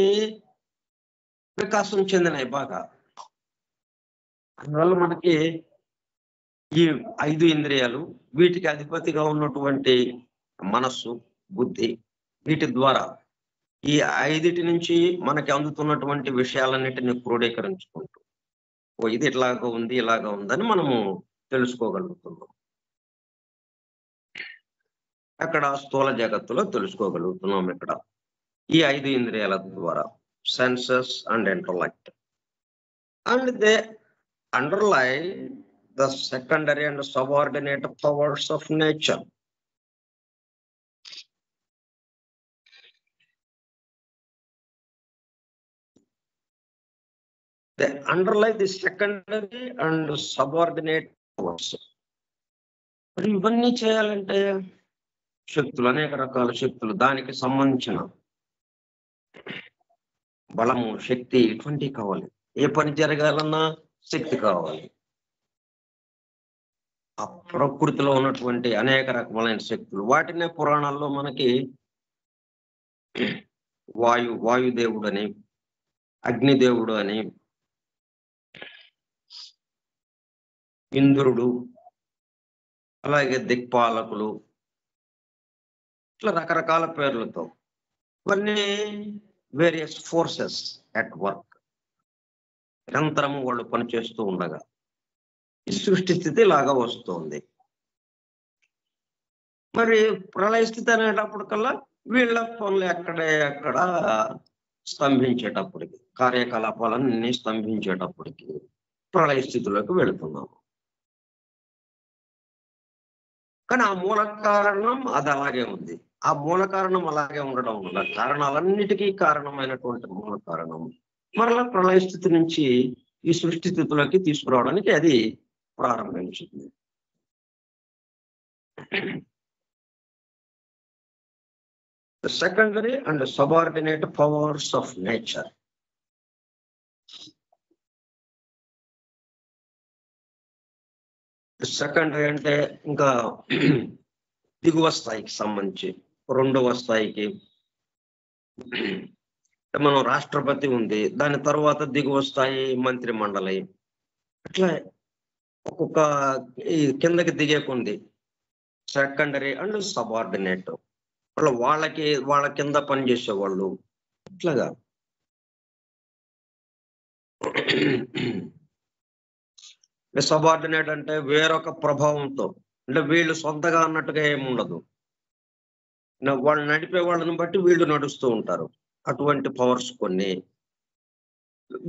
A: వికాసం చెందినాయి బాగా. అందువల్ల మనకి ఈ 5 ఇంద్రియాలు, వీటికి అధిపతిగా ఉన్నటువంటి మనస్సు, బుద్ధి, వీటి ద్వారా ఈ 5 నుంచి మనకి అందుతున్నటువంటి విషయాలన్నిటిని క్రోడీకరించుకుంటూ ఇది ఇట్లాగా ఉంది, ఇలాగా ఉందని మనము తెలుసుకోగలుగుతున్నాం. అక్కడ స్థూల జగత్తులో తెలుసుకోగలుగుతున్నాం. ఇక్కడ ఈ 5 ఇంద్రియాల ద్వారా senses and intellect, and they underlie the secondary and subordinate powers of nature. They underlie the secondary and subordinate powers. మరి ఇవన్నీ చేయాలంటే శక్తులు, అనేక రకాల శక్తులు, దానికి సంబంధించిన బలము, శక్తి, ఇటువంటివి కావాలి. ఏ పని జరగాలన్నా శక్తి కావాలి. ఆ ప్రకృతిలో ఉన్నటువంటి అనేక రకములైన శక్తులు, వాటినే పురాణాల్లో మనకి వాయుదేవుడు అని, అగ్నిదేవుడు అని, ఇంద్రుడు, అలాగే దిక్పాలకులు, ఇట్లా రకరకాల పేర్లతో ఇవన్నీ వేరియస్ ఫోర్సెస్ అట్ వర్క్. నిరంతరము వాళ్ళు పనిచేస్తూ ఉండగా ఈ సృష్టి స్థితి లాగా వస్తుంది. మరి ప్రళయ స్థితి అనేటప్పటికల్లా వీళ్ళ పనులు ఎక్కడ స్తంభించేటప్పటికి, కార్యకలాపాలన్నీ స్తంభించేటప్పటికి ప్రళయ స్థితిలోకి వెళుతున్నాము. కానీ ఆ మూల కారణం అది అలాగే ఉంది. ఆ మూల కారణం అలాగే ఉండడం వల్ల కారణాలన్నిటికీ కారణమైనటువంటి మూల కారణం మరలా ప్రళయ స్థితి నుంచి ఈ సృష్టి స్థితిలోకి తీసుకురావడానికి అది ప్రారంభించింది. The secondary and subordinate powers of nature. Secondary అంటే ఇంకా దిగువ స్థాయికి సంబంధించి, రెండవ స్థాయికి మనం రాష్ట్రపతి ఉంది, దాని తర్వాత దిగువ స్థాయి మంత్రి మండలి, అట్లా ఒక్కొక్క ఈ కిందకి దిగేకుంది సెకండరీ అండ్ సబార్డినేట్. వాళ్ళ కింద పనిచేసేవాళ్ళు ఇట్లాగా. సబార్డినేట్ అంటే వేరొక ప్రభావంతో, అంటే వీళ్ళు సొంతగా అన్నట్టుగా ఏముండదు, వాళ్ళు నడిపే వాళ్ళని బట్టి వీళ్ళు నడుస్తూ ఉంటారు. అటువంటి పవర్స్ కొన్ని.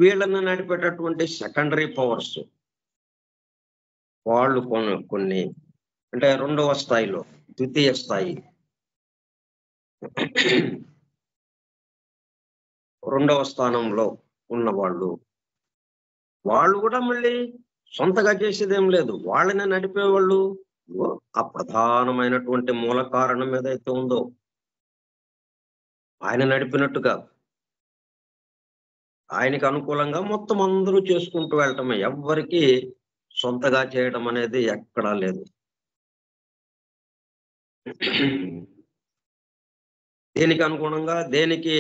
A: వీళ్ళని నడిపేటటువంటి సెకండరీ పవర్స్ వాళ్ళు కొన్ని, అంటే రెండవ స్థాయిలో, ద్వితీయ స్థాయి, రెండవ స్థానంలో ఉన్న వాళ్ళు కూడా మళ్ళీ సొంతగా చేసేదేం లేదు, వాళ్ళని నడిపేవాళ్ళు ఆ ప్రధానమైనటువంటి మూల కారణం ఏదైతే ఉందో ఆయన నడిపినట్టుగా, ఆయనకి అనుకూలంగా మొత్తం అందరూ చేసుకుంటూ వెళ్ళటమే. ఎవ్వరికి సొంతగా చేయడం అనేది ఎక్కడా లేదు. దేనికి అనుగుణంగా, దేనికి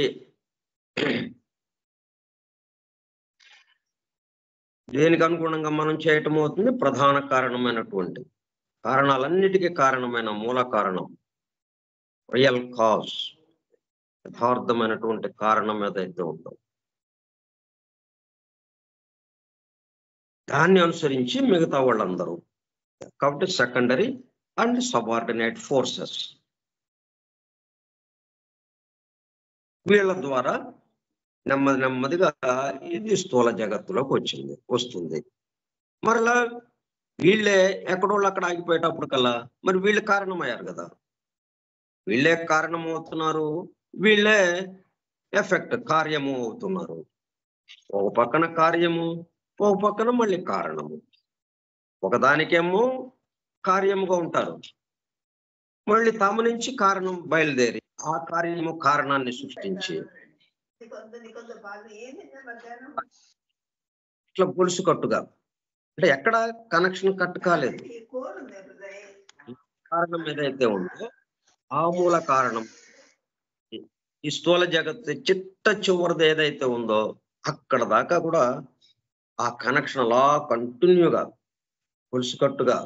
A: అనుగుణంగా మనం చేయటం అవుతుంది. ప్రధాన కారణమైనటువంటి, కారణాలన్నిటికీ కారణమైన మూల కారణం, రియల్ కాజ్, యథార్థమైనటువంటి కారణం ఏదైతే ఉందో దాన్ని అనుసరించి మిగతా వాళ్ళందరూ. కాబట్టి సెకండరీ అండ్ సబార్డినేట్ ఫోర్సెస్, వీళ్ళ ద్వారా నెమ్మదిగా ఇది స్థూల జగత్తులోకి వస్తుంది. మరలా వీళ్ళే ఎక్కడోళ్ళు అక్కడ ఆగిపోయేటప్పటికల్లా మరి వీళ్ళు కారణమయ్యారు కదా, వీళ్ళే కారణం అవుతున్నారు, వీళ్ళే ఎఫెక్ట్, కార్యము అవుతున్నారు. ఒక పక్కన కార్యము, ఒక పక్కన మళ్ళీ కారణము. ఒకదానికేమో కార్యముగా ఉంటారు, మళ్ళీ తమ నుంచి కారణం బయలుదేరి ఆ కార్యము కారణాన్ని సృష్టించి ఇట్లా గొలుసు కట్టుగా, అంటే ఎక్కడ కనెక్షన్ కట్ కాలేదు. కారణం ఏదైతే ఉందో ఆ మూల కారణం ఈ స్థూల జగత్తు చిట్ట చివరిది ఏదైతే ఉందో అక్కడ దాకా కూడా ఆ కనెక్షన్ అలా కంటిన్యూగా గొలుసు కట్టుగా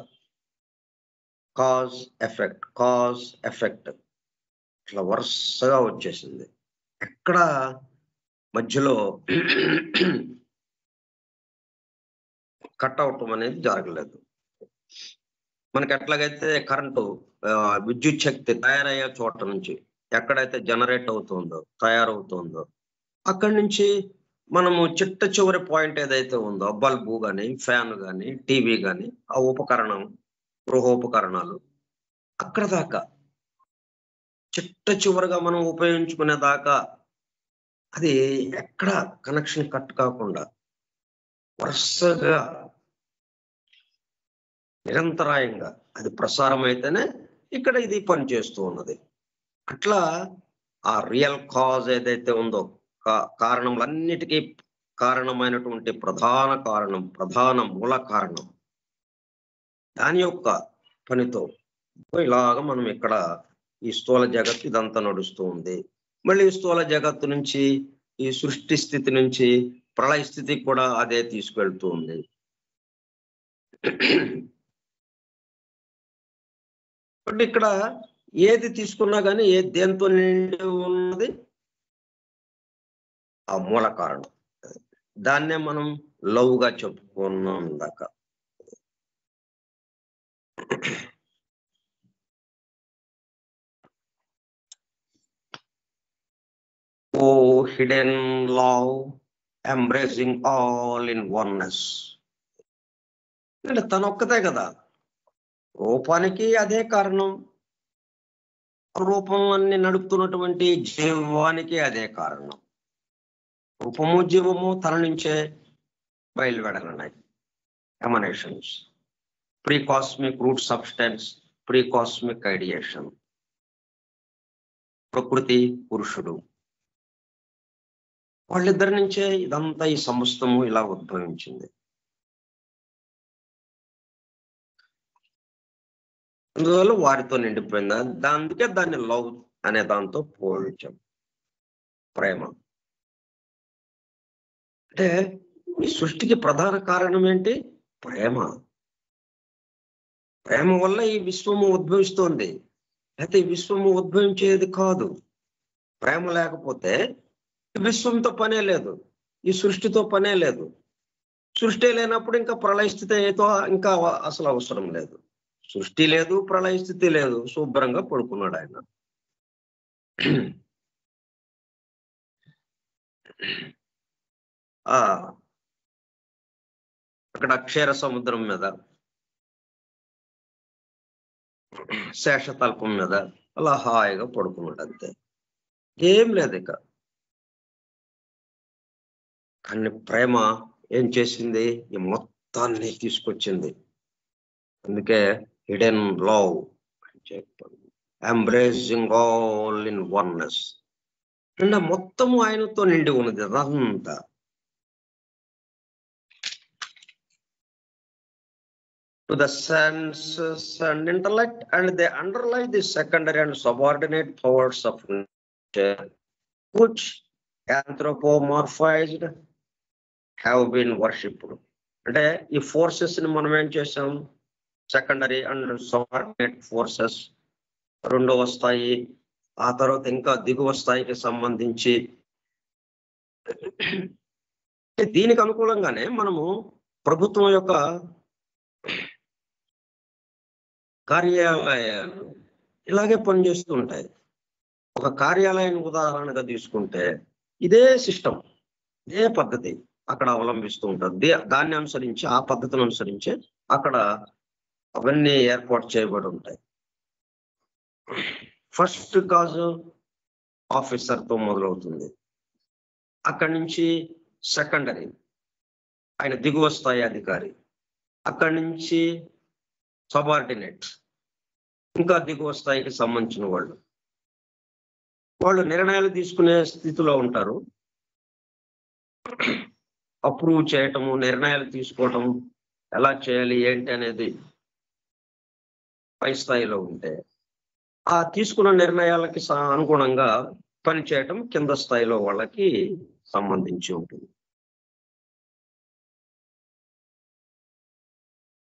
A: కాజ్ ఎఫెక్ట్ ఇట్లా వరుసగా వచ్చేసింది. ఎక్కడ మధ్యలో కట్ అవటం అనేది జరగలేదు. మనకి ఎట్లాగైతే కరెంటు విద్యుత్ శక్తి తయారయ్యే చోట నుంచి ఎక్కడైతే జనరేట్ అవుతుందో తయారవుతుందో అక్కడి నుంచి మనము చిట్ట చివరి పాయింట్ ఏదైతే ఉందో బల్బు కానీ ఫ్యాన్ కానీ టీవీ కానీ ఆ ఉపకరణం గృహోపకరణాలు అక్కడ దాకా చిట్ట చివరిగా మనం ఉపయోగించుకునే దాకా అది ఎక్కడ కనెక్షన్ కట్ కాకుండా వరుసగా నిరంతరాయంగా అది ప్రసారం అయితేనే ఇక్కడ ఇది పనిచేస్తూ ఉన్నది. అట్లా ఆ రియల్ కాజ్ ఏదైతే ఉందో కారణములన్నిటికీ కారణమైనటువంటి ప్రధాన మూల కారణం దాని యొక్క పనితో ఇలాగ మనం ఇక్కడ ఈ స్థూల జగత్తు ఇదంతా నడుస్తూ ఉంది. మళ్ళీ ఈ స్థూల జగత్తు నుంచి ఈ సృష్టి స్థితి నుంచి ప్రళయ స్థితికి కూడా అదే తీసుకెళ్తూ ఉంది. అంటే ఇక్కడ ఏది తీసుకున్నా కానీ దేంతో నిండి ఉన్నది ఆ మూల కారణం. దాన్నే మనం లవ్ గా చెప్పుకున్నాం ఇందాక. O hidden love embracing all in oneness. అంటే తనొక్కతే కదా, రూపానికి అదే కారణం, రూపంలోని నడుపుతున్నటువంటి జీవానికి అదే కారణం. రూపము జీవము తన నుంచే బయలువెడనున్నాయి. Emanations, pre cosmic root substance, pre cosmic ideation. ప్రకృతి పురుషుడు వాళ్ళిద్దరి నుంచే ఇదంతా ఈ సమస్తము ఇలా ఉద్భవించింది. అందువల్ల వారితో నిండిపోయింది. అందుకే దాన్ని లవ్ అనే దాంతో పోల్చాం. ప్రేమ అంటే ఈ సృష్టికి ప్రధాన కారణం ఏంటి? ప్రేమ. ప్రేమ వల్ల ఈ విశ్వము ఉద్భవిస్తోంది. అయితే ఈ విశ్వము ఉద్భవించేది కాదు. ప్రేమ లేకపోతే విశ్వంతో పనే లేదు, ఈ సృష్టితో పనే లేదు. సృష్టి లేనప్పుడు ఇంకా ప్రళయ స్థితి ఏదో ఇంకా అసలు అవసరం లేదు. సృష్టి లేదు, ప్రళయ స్థితి లేదు, శుభ్రంగా పడుకున్నాడు ఆయన. అక్కడ క్షీర సముద్రం మీద శేషతల్పం మీద అలా హాయిగా పడుకున్నాడు, అంతే, ఏం లేదు ఇక. కానీ ప్రేమ ఏం చేసింది? ఈ మొత్తాన్ని తీసుకొచ్చింది. అందుకే hidden love, embracing all in oneness. అంటే మొత్తము ఆయనతో నిండి ఉన్నది అదంతా. To the senses and intellect, and they underlie the secondary and subordinate powers of nature, which anthropomorphized have been worshipped. అంటే ఈ ఫోర్సెస్ ని మనం ఏం చేసాం? సెకండరీ అండ్ సబార్డినేట్ ఫోర్సెస్ రెండో వస్తాయి. ఆ తర్వాత ఇంకా దిగువ స్థాయికి సంబంధించి దీనికి అనుకూలంగానే మనము ప్రభుత్వం యొక్క కార్యాలయాలు ఇలాగే పనిచేస్తూ ఉంటాయి. ఒక కార్యాలయాన్ని ఉదాహరణగా తీసుకుంటే ఇదే సిస్టమ్, ఇదే పద్ధతి అక్కడ అవలంబిస్తూ ఉంటారు. దాన్ని అనుసరించి, ఆ పద్ధతిని అనుసరించి అక్కడ అవన్నీ ఏర్పాటు చేయబడి ఉంటాయి. ఫస్ట్ కాజు ఆఫీసర్తో మొదలవుతుంది. అక్కడి నుంచి సెకండరీ, ఆయన దిగువ స్థాయి అధికారి. అక్కడి నుంచి సబార్డినేట్, ఇంకా దిగువ స్థాయికి సంబంధించిన వాళ్ళు నిర్ణయాలు తీసుకునే స్థితిలో ఉంటారు. అప్రూవ్ చేయటము, నిర్ణయాలు తీసుకోవటం, ఎలా చేయాలి ఏంటి అనేది పై స్థాయిలో ఉంటే, ఆ తీసుకున్న నిర్ణయాలకి అనుగుణంగా పని చేయటం కింద స్థాయిలో వాళ్ళకి సంబంధించి ఉంటుంది.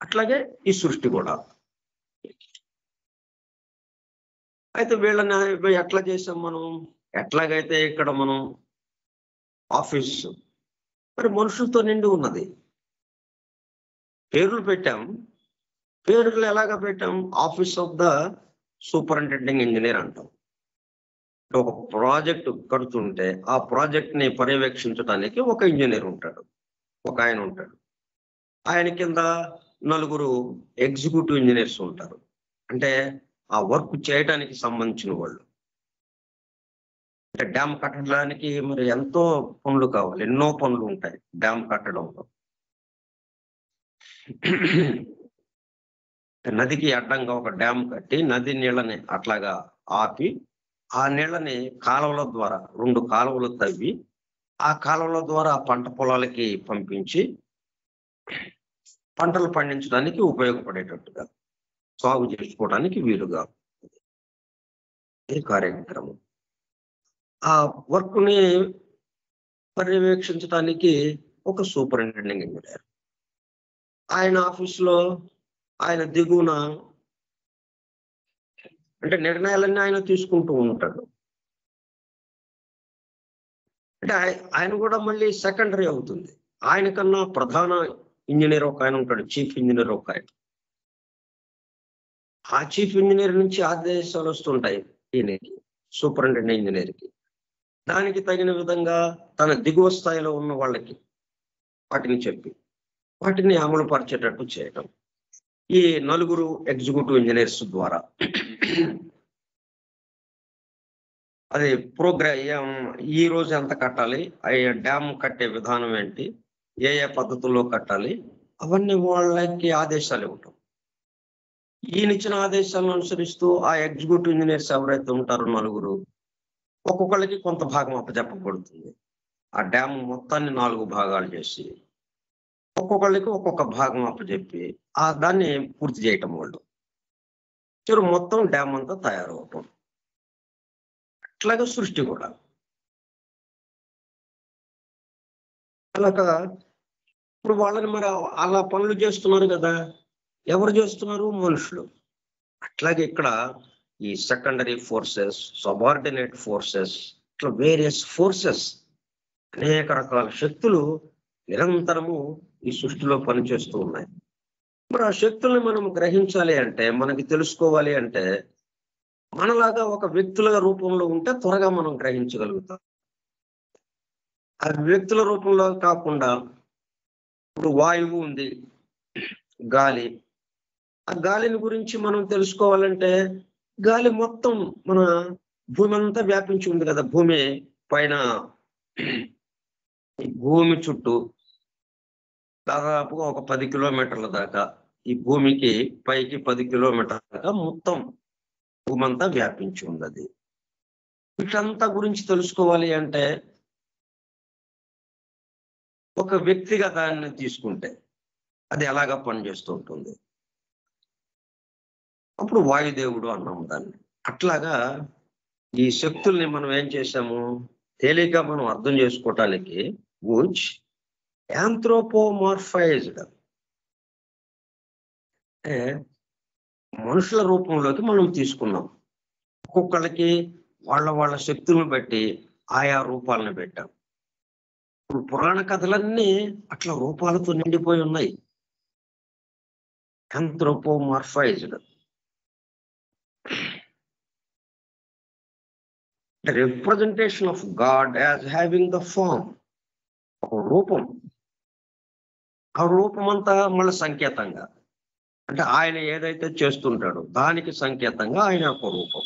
A: అట్లాగే ఈ సృష్టి కూడా. అయితే వీళ్ళని ఎట్లా చేసాం మనం? ఎట్లాగైతే ఇక్కడ మనం ఆఫీస్ మరి మనుషులతో నిండి ఉన్నది. పేర్లు పెట్టాం. పేర్లు ఎలాగా పెట్టాం? Office of the superintending engineer అంటాం. ఒక ప్రాజెక్ట్ కడుతుంటే ఆ ప్రాజెక్ట్ ని పర్యవేక్షించడానికి ఒక ఇంజనీర్ ఉంటాడు, ఒక ఆయన ఉంటాడు. ఆయన కింద 4 ఎగ్జిక్యూటివ్ ఇంజనీర్స్ ఉంటారు. అంటే ఆ వర్క్ చేయడానికి సంబంధించిన వాళ్ళు. అంటే డ్యామ్ కట్టడానికి మరి ఎంతో పనులు కావాలి, ఎన్నో పనులు ఉంటాయి డ్యామ్ కట్టడంలో. నదికి అడ్డంగా ఒక డ్యామ్ కట్టి నది నీళ్ళని అట్లాగా ఆపి, ఆ నీళ్ళని కాలువల ద్వారా 2 కాలువలు తవ్వి, ఆ కాలువల ద్వారా పంట పొలాలకి పంపించి పంటలు పండించడానికి ఉపయోగపడేటట్టుగా, సాగు చేసుకోవడానికి వీలుగా ఈ కార్యక్రమం. ఆ వర్క్ ని పర్యవేక్షించడానికి ఒక సూపరింటెండింగ్ ఇంజనీర్. ఆయన ఆఫీసులో ఆయన దిగువన అంటే నిర్ణయాలన్నీ ఆయన తీసుకుంటూ ఉంటాడు. అంటే ఆయన కూడా మళ్ళీ సెకండరీ అవుతుంది. ఆయన కన్నా ప్రధాన ఇంజనీర్ ఒక ఆయన ఉంటాడు, చీఫ్ ఇంజనీర్ ఒక ఆయన. ఆ చీఫ్ ఇంజనీర్ నుంచి ఆదేశాలు వస్తుంటాయి ఈయనకి, సూపరింటెండెంట్ ఇంజనీర్కి. దానికి తగిన విధంగా తన దిగువ స్థాయిలో ఉన్న వాళ్ళకి వాటిని చెప్పి వాటిని అమలు పరిచేటట్టు చేయటం ఈ 4 ఎగ్జిక్యూటివ్ ఇంజనీర్స్ ద్వారా. అది ఈ రోజు ఎంత కట్టాలి, డ్యామ్ కట్టే విధానం ఏంటి, ఏ పద్ధతుల్లో కట్టాలి, అవన్నీ వాళ్ళకి ఆదేశాలు ఇవ్వటం. ఈయన ఇచ్చిన ఆదేశాలను అనుసరిస్తూ ఆ ఎగ్జిక్యూటివ్ ఇంజనీర్స్ ఎవరైతే ఉంటారో 4 ఒక్కొక్కళ్ళకి కొంత భాగం అప్పచెప్పబడుతుంది. ఆ డ్యామ్ మొత్తాన్ని 4 భాగాలు చేసి ఒక్కొక్కళ్ళకి ఒక్కొక్క భాగం అప్పచెప్పి దాన్ని పూర్తి చేయటం వాళ్ళు. చివరి మొత్తం డ్యామ్ అంతా తయారవటం. అట్లాగే సృష్టి కూడా. అలాగా ఇప్పుడు వాళ్ళని మరి అలా పనులు చేస్తున్నారు కదా, ఎవరు చేస్తున్నారు? మనుషులు. అట్లాగే ఇక్కడ ఈ సెకండరీ ఫోర్సెస్, సబార్డినేట్ ఫోర్సెస్, ఇట్లా వేరియస్ ఫోర్సెస్, అనేక రకాల శక్తులు నిరంతరము ఈ సృష్టిలో పనిచేస్తూ ఉన్నాయి. మరి ఆ శక్తుల్ని మనం గ్రహించాలి అంటే, మనకి తెలుసుకోవాలి అంటే, మనలాగా ఒక వ్యక్తుల రూపంలో ఉంటే త్వరగా మనం గ్రహించగలుగుతాం. ఆ వ్యక్తుల రూపంలో కాకుండా ఇప్పుడు వాయువు ఉంది, గాలి. ఆ గాలిని గురించి మనం తెలుసుకోవాలంటే గాలి మొత్తం మన భూమి అంతా వ్యాపించి ఉంది కదా. భూమి పైన ఈ భూమి చుట్టూ దాదాపుగా ఒక 10 కిలోమీటర్ల దాకా, ఈ భూమికి పైకి 10 కిలోమీటర్ల దాకా మొత్తం భూమి అంతా వ్యాపించి ఉంది. అది వీటంతా గురించి తెలుసుకోవాలి అంటే ఒక వ్యక్తిగతాన్ని తీసుకుంటే అది ఎలాగా పనిచేస్తూ ఉంటుంది. అప్పుడు వాయుదేవుడు అన్నాము దాన్ని. అట్లాగా ఈ శక్తుల్ని మనం ఏం చేసాము, తేలిక మనం అర్థం చేసుకోవటానికి యాంథ్రోపోమార్ఫైజ్డ్, అంటే మనుషుల రూపంలోకి మనం తీసుకున్నాం. ఒక్కొక్కళ్ళకి వాళ్ళ శక్తులను బట్టి ఆయా రూపాలను పెట్టాం. ఇప్పుడు పురాణ కథలన్నీ అట్లా రూపాలతో నిండిపోయి ఉన్నాయి. యాంథ్రోపోమార్ఫైజ్డ్, the representation of God as having the form, ఒక రూపం. ఆ రూపం అంతా మళ్ళీ సంకేతంగా, అంటే ఆయన ఏదైతే చేస్తుంటాడో దానికి సంకేతంగా ఆయన యొక్క రూపం.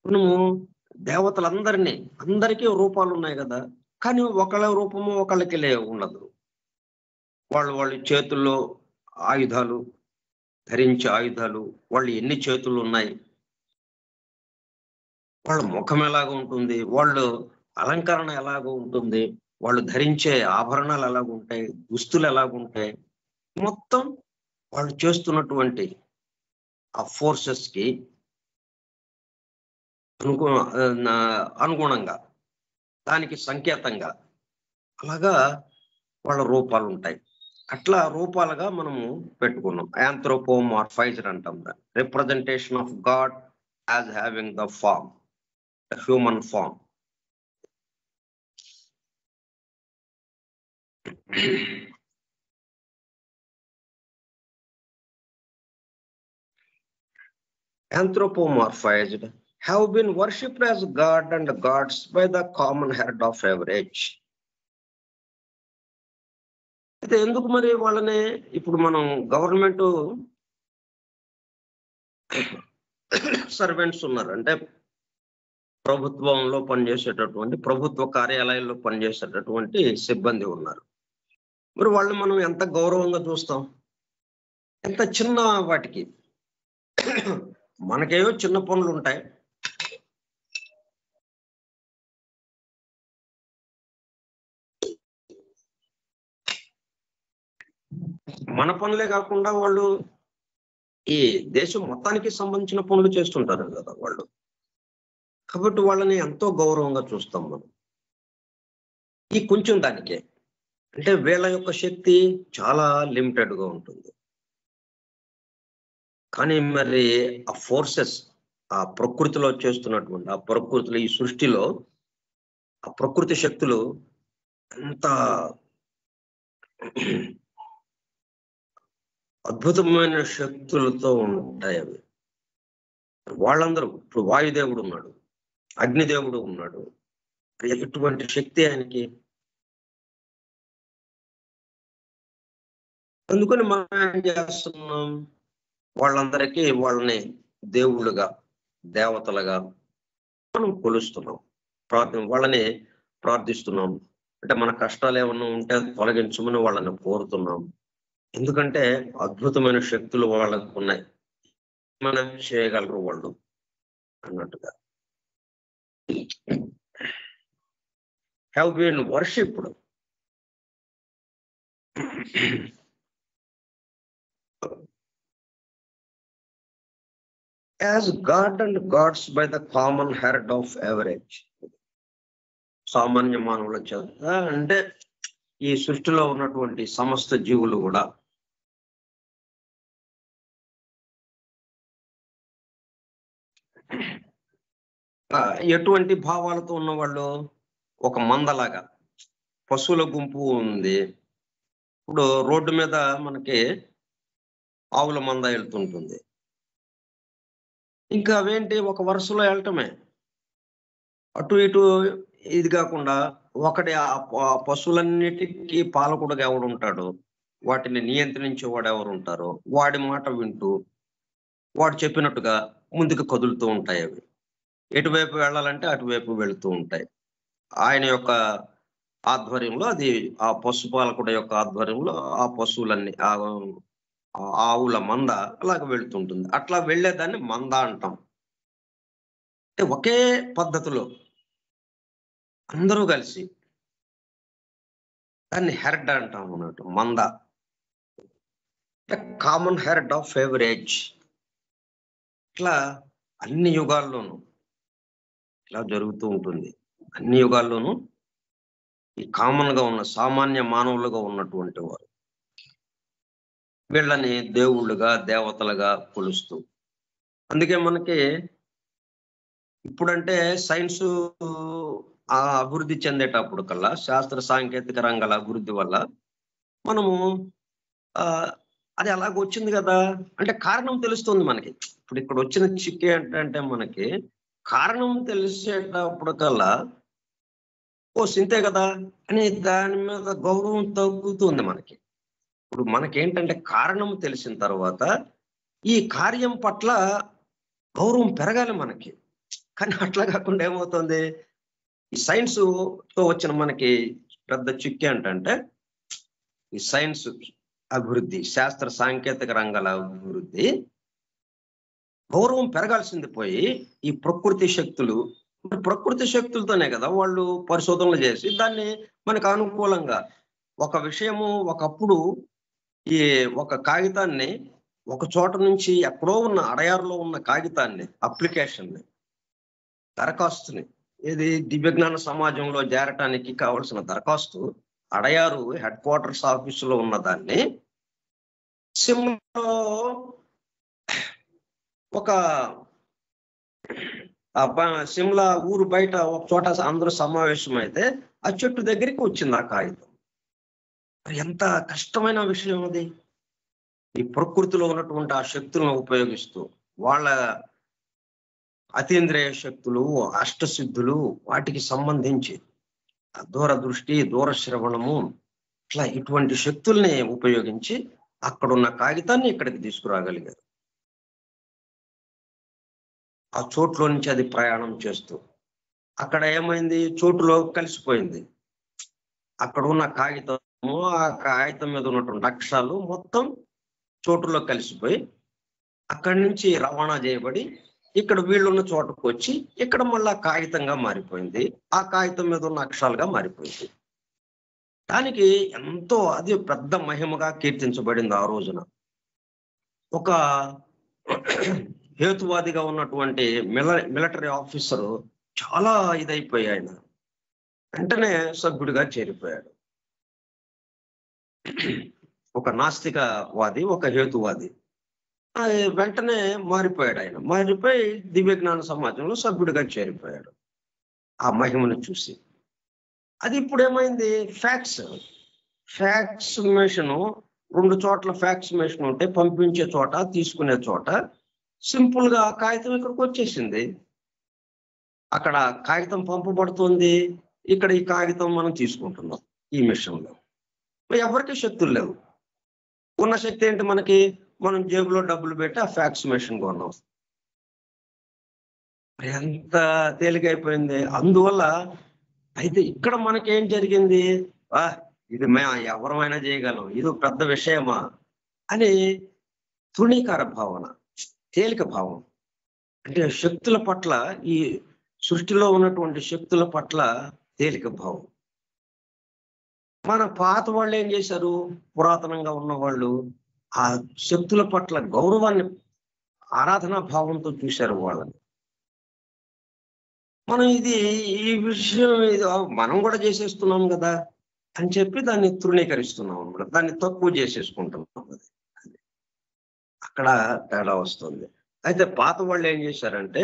A: మనము అందరికీ రూపాలు ఉన్నాయి కదా, కానీ ఒకళ్ళ రూపము ఒకళ్ళకి ఉండదు. వాళ్ళు చేతుల్లో ఆయుధాలు ధరించే ఆయుధాలు, వాళ్ళు ఎన్ని చేతులు ఉన్నాయి, వాళ్ళ ముఖం ఎలాగ ఉంటుంది, వాళ్ళు అలంకరణ ఎలాగ ఉంటుంది, వాళ్ళు ధరించే ఆభరణాలు ఎలాగుంటాయి, దుస్తులు ఎలాగుంటాయి, మొత్తం వాళ్ళు చేస్తున్నటువంటి ఆ ఫోర్సెస్ కి అనుగుణంగా, దానికి సంకేతంగా అలాగా వాళ్ళ రూపాలు ఉంటాయి. అట్లా రూపాలుగా మనము పెట్టుకున్నాం. యాంథ్రోపోమార్ఫైజ్డ్ అంటాం దాన్ని. Representation of God as having the form, the human form. Anthropomorphized have been worshipped as God and gods by the common herd of average. అయితే ఎందుకు మరి వాళ్ళని ఇప్పుడు మనం గవర్నమెంట్ సర్వెంట్స్ ఉన్నారు, అంటే ప్రభుత్వంలో పనిచేసేటటువంటి, ప్రభుత్వ కార్యాలయాల్లో పనిచేసేటటువంటి సిబ్బంది ఉన్నారు. మరి వాళ్ళు మనం ఎంత గౌరవంగా చూస్తాం, ఎంత చిన్న వాటికి. మనకేవో చిన్న పనులు ఉంటాయి, మన పనులే కాకుండా వాళ్ళు ఈ దేశం మొత్తానికి సంబంధించిన పనులు చేస్తుంటారు కదా వాళ్ళు. కాబట్టి వాళ్ళని ఎంతో గౌరవంగా చూస్తాం మనం. ఈ కొంచెం దానికే, అంటే వీళ్ళ యొక్క శక్తి చాలా లిమిటెడ్ గా ఉంటుంది. కానీ మరి ఆ ఫోర్సెస్, ఆ ప్రకృతిలో చేస్తున్నటువంటి, ఆ ప్రకృతిలో, ఈ సృష్టిలో ఆ ప్రకృతి శక్తులు ఎంత అద్భుతమైన శక్తులతో ఉంటాయి అవి. వాళ్ళందరూ, ఇప్పుడు వాయుదేవుడు ఉన్నాడు, అగ్నిదేవుడు ఉన్నాడు, ఎటువంటి శక్తి ఆయనకి. అందుకని మనం ఏం చేస్తున్నాం, వాళ్ళందరికీ వాళ్ళని దేవుళ్ళుగా, దేవతలుగా మనం కొలుస్తున్నాం, వాళ్ళని ప్రార్థిస్తున్నాం. అంటే మన కష్టాలు ఏమన్నా ఉంటే తొలగించమని వాళ్ళని కోరుతున్నాం. ఎందుకంటే అద్భుతమైన శక్తులు వాళ్ళకు ఉన్నాయి, మనం చేయగలరు వాళ్ళు అన్నట్టుగా. Have been worshipped as God and gods by the common herd of average. సామాన్య మానవుల చేత, అంటే ఈ సృష్టిలో ఉన్నటువంటి సమస్త జీవులు కూడా ఎటువంటి భావాలతో ఉన్నవాళ్ళు, ఒక మందలాగా పశువుల గుంపు ఉంది. ఇప్పుడు రోడ్డు మీద మనకి ఆవుల మంద వెళ్తుంటుంది, ఇంకా అవేంటి ఒక వరుసలో వెళ్ళటమే, అటు ఇటు ఇది కాకుండా ఒకటి ఆ పశువులన్నిటికీ పాలకుడుగా ఎవడు ఉంటాడు, వాటిని నియంత్రించేవాడు ఎవరు ఉంటారో వాడి మాట వింటూ వాడు చెప్పినట్టుగా ముందుకు కదులుతూ ఉంటాయి. అవి ఎటువైపు వెళ్ళాలంటే అటువైపు వెళుతూ ఉంటాయి. ఆయన యొక్క ఆధ్వర్యంలో, అది ఆ పశుపాలకుడు యొక్క ఆధ్వర్యంలో ఆ పశువులన్నీ, ఆవుల మంద అలాగ వెళుతుంటుంది. అట్లా వెళ్ళేదాన్ని మంద అంటాం. అంటే ఒకే పద్ధతిలో అందరూ కలిసి దాన్ని హెర్డ్ అంటాం అన్నట్టు, మంద. Common heard of average. ఇట్లా అన్ని యుగాల్లోనూ ఇలా జరుగుతూ ఉంటుంది. అన్ని యుగాల్లోనూ ఈ కామన్ గా ఉన్న, సామాన్య మానవులుగా ఉన్నటువంటి వారు వీళ్ళని దేవుళ్ళుగా, దేవతలుగా కొలుస్తూ. అందుకే మనకి ఇప్పుడంటే సైన్స్ అభివృద్ధి చెందేటప్పుడు కల్లా, శాస్త్ర సాంకేతిక రంగాల అభివృద్ధి వల్ల మనము అది అలాగ వచ్చింది కదా, అంటే కారణం తెలుస్తుంది మనకి. ఇప్పుడు ఇక్కడ వచ్చిన చిక్కే ఏంటంటే, మనకి కారణం తెలిసేటప్పుడు కల్లా ఓ సింతే కదా అని దాని మీద గౌరవం తగ్గుతుంది మనకి. ఇప్పుడు మనకేంటంటే కారణం తెలిసిన తర్వాత ఈ కార్యం పట్ల గౌరవం పెరగాలి మనకి. కానీ అట్లా కాకుండా ఏమవుతుంది, ఈ సైన్స్ తో వచ్చిన మనకి పెద్ద చిక్కు ఏంటంటే, ఈ సైన్స్ అభివృద్ధి, శాస్త్ర సాంకేతిక రంగాల అభివృద్ధి గౌరవం పెరగాల్సింది పోయి, ఈ ప్రకృతి శక్తులు ప్రకృతి శక్తులతోనే కదా వాళ్ళు పరిశోధనలు చేసి దాన్ని మనకు అనుకూలంగా ఒక విషయము ఒకప్పుడు ఈ ఒక కాగితాన్ని ఒక చోట నుంచి ఎక్కడో ఉన్న అడయారులో ఉన్న కాగితాన్ని అప్లికేషన్ని దరఖాస్తుని ఇది దివ్యజ్ఞాన సమాజంలో చేరటానికి కావలసిన దరఖాస్తు అడయారు హెడ్ క్వార్టర్స్ ఆఫీసులో ఉన్న దాన్ని సిమ్లో ఒక సిమ్లా ఊరు బయట ఒక చోట అందరూ సమావేశం అయితే ఆ చెట్టు దగ్గరికి వచ్చింది ఆ కాగితం. ఎంత కష్టమైన విషయం అది. ఈ ప్రకృతిలో ఉన్నటువంటి ఆ శక్తులను ఉపయోగిస్తూ వాళ్ళ అతీంద్రియ శక్తులు అష్టసిద్ధులు వాటికి సంబంధించి దూరదృష్టి దూరశ్రవణము ఇట్లా ఇటువంటి శక్తుల్ని ఉపయోగించి అక్కడున్న కాగితాన్ని ఇక్కడికి తీసుకురాగలిగారు. ఆ చోట్లో నుంచి అది ప్రయాణం చేస్తూ అక్కడ ఏమైంది, చోటులో కలిసిపోయింది. అక్కడ ఉన్న కాగితము ఆ కాగితం మీద ఉన్నటువంటి అక్షరాలు మొత్తం చోటులో కలిసిపోయి అక్కడి నుంచి రవాణా చేయబడి ఇక్కడ వీళ్ళున్న చోటుకు వచ్చి ఇక్కడ మళ్ళా కాగితంగా మారిపోయింది. ఆ కాగితం మీద ఉన్న అక్షరాలుగా మారిపోయింది. దానికి ఎంతో అది పెద్ద మహిమగా కీర్తించబడింది ఆ రోజున. ఒక హేతువాదిగా ఉన్నటువంటి మిలిటరీ ఆఫీసరు చాలా ఇదైపోయి ఆయన వెంటనే సభ్యుడిగా చేరిపోయాడు. ఒక నాస్తికవాది ఒక హేతువాది వెంటనే మారిపోయాడు. ఆయన మారిపోయి దివ్యజ్ఞాన సమాజంలో సభ్యుడిగా చేరిపోయాడు ఆ మహిమను చూసి. అది ఇప్పుడు ఏమైంది, ఫ్యాక్స్ మెషిన్ 2 చోట్ల ఫ్యాక్స్ మెషిన్ ఉంటే పంపించే చోట తీసుకునే చోట సింపుల్ గా కాగితం ఇక్కడికి వచ్చేసింది. అక్కడ కాగితం పంపబడుతుంది, ఇక్కడ ఈ కాగితం మనం తీసుకుంటున్నాం ఈ మిషన్ లో. ఎవరికి శక్తులు లేవు. ఉన్న శక్తి ఏంటి మనకి, మనం జేబులో డబ్బులు పెట్టి ఆ ఫ్యాక్స్ మెషిన్ కొన్నాం. ఎంత తేలికైపోయింది. అందువల్ల అయితే ఇక్కడ మనకేం జరిగింది, ఇది మేము ఎవరమైనా చేయగలం, ఇది పెద్ద విషయమా అని తృణీకార భావన, తేలిక భావం. అంటే శక్తుల పట్ల, ఈ సృష్టిలో ఉన్నటువంటి శక్తుల పట్ల తేలిక భావం. మన పాత వాళ్ళు ఏం చేశారు, పురాతనంగా ఉన్న వాళ్ళు ఆ శక్తుల పట్ల గౌరవాన్ని ఆరాధనా భావంతో చూశారు వాళ్ళని. మనం ఈ విషయం మనం కూడా చేసేస్తున్నాం కదా అని చెప్పి దాన్ని తృణీకరిస్తున్నాం అన్నమాట, దాన్ని తక్కువ చేసేసుకుంటున్నాం. అది అక్కడ తేడా వస్తుంది. అయితే పాత వాళ్ళు ఏం చేశారంటే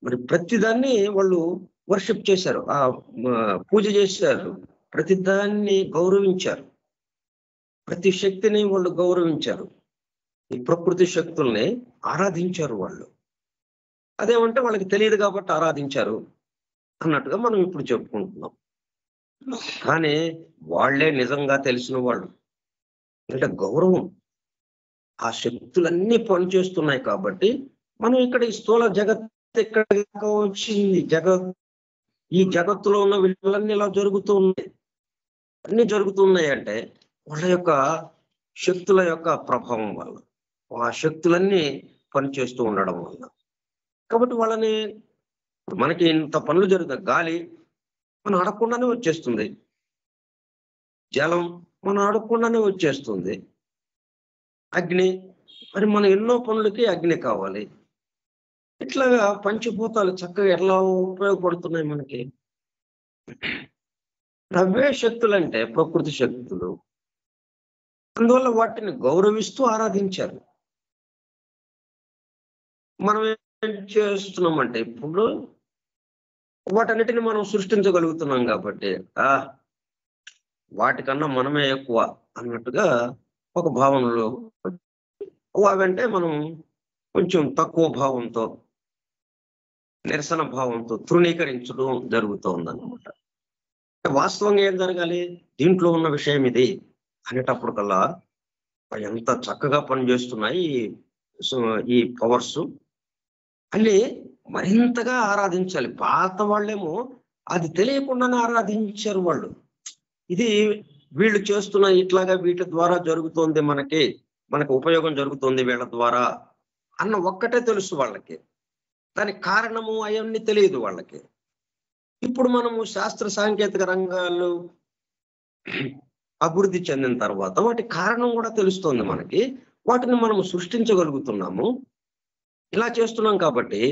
A: మరి ప్రతిదాన్ని వాళ్ళు వర్షిప్ చేశారు, ఆ పూజ చేశారు, ప్రతిదాన్ని గౌరవించారు, ప్రతి శక్తిని వాళ్ళు గౌరవించారు, ఈ ప్రకృతి శక్తుల్ని ఆరాధించారు వాళ్ళు. అదేమంటే వాళ్ళకి తెలియదు కాబట్టి ఆరాధించారు అన్నట్టుగా మనం ఇప్పుడు చెప్పుకుంటున్నాం. కానీ వాళ్ళే నిజంగా తెలిసిన వాళ్ళు. అంటే గౌరవం, ఆ శక్తులన్నీ పనిచేస్తున్నాయి కాబట్టి మనం ఇక్కడ ఈ స్థూల జగత్ ఇక్కడ వచ్చింది. ఈ జగత్తులో ఉన్న వీళ్ళన్నీ ఇలా జరుగుతూ ఉన్నాయి. అన్ని జరుగుతున్నాయి అంటే వాళ్ళ యొక్క శక్తుల యొక్క ప్రభావం వల్ల, ఆ శక్తులన్నీ పనిచేస్తూ ఉండడం వల్ల. కాబట్టి వాళ్ళని, మనకి ఇంత పనులు జరుగుతాయి, గాలి మనం అడగకుండానే వచ్చేస్తుంది, జలం మనం అడగకుండానే వచ్చేస్తుంది, అగ్ని మరి మన ఎన్నో పనులకి అగ్ని కావాలి. ఇట్లాగా పంచభూతాలు చక్కగా ఎట్లా ఉపయోగపడుతున్నాయి మనకి. అవే శక్తులు అంటే ప్రకృతి శక్తులు. అందువల్ల వాటిని గౌరవిస్తూ ఆరాధించారు. మనం ఏం చేస్తున్నామంటే ఇప్పుడు వాటన్నిటిని మనం సృష్టించగలుగుతున్నాం కాబట్టి వాటికన్నా మనమే ఎక్కువ అన్నట్టుగా ఒక భావనలో అవంటే మనం కొంచెం తక్కువ భావంతో, నిరసన భావంతో తృణీకరించడం జరుగుతోంది అన్నమాట. వాస్తవంగా ఏం జరగాలి, దీంట్లో ఉన్న విషయం ఇది అనేటప్పుడు కల్లా ఎంత చక్కగా పనిచేస్తున్నాయి ఈ పవర్స్ అని మరింతగా ఆరాధించాలి. పాత వాళ్ళేమో అది తెలియకుండానే ఆరాధించారు వాళ్ళు. ఇది వీళ్ళు చేస్తున్న ఇట్లాగా వీటి ద్వారా జరుగుతోంది, మనకు ఉపయోగం జరుగుతుంది వీళ్ళ ద్వారా అన్న ఒక్కటే తెలుసు వాళ్ళకి. దానికి కారణము అవన్నీ తెలియదు వాళ్ళకి. ఇప్పుడు మనము శాస్త్ర సాంకేతిక రంగాలు అభివృద్ధి చెందిన తర్వాత వాటి కారణం కూడా తెలుస్తోంది మనకి. వాటిని మనము సృష్టించగలుగుతున్నాము. ఇలా చేస్తున్నాం కాబట్టి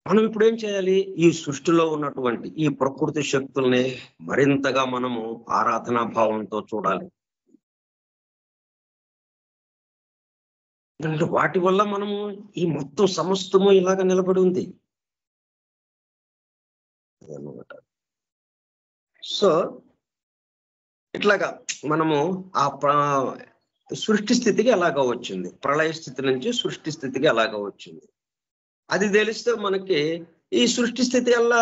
A: మనం ఇప్పుడు ఏం చేయాలి? ఈ సృష్టిలో ఉన్నటువంటి ఈ ప్రకృతి శక్తుల్ని మరింతగా మనము ఆరాధనా భావంతో చూడాలి. వాటి వల్ల మనము ఈ మొత్తం సమస్తము ఇలాగ నిలబడి ఉంది అన్నమాట. సో ఇట్లాగా మనము ఆ సృష్టి స్థితికి ఎలాగ వచ్చింది, ప్రళయ స్థితి నుంచి సృష్టి స్థితికి ఎలాగ వచ్చింది అది తెలిస్తే మనకి ఈ సృష్టి స్థితి వల్ల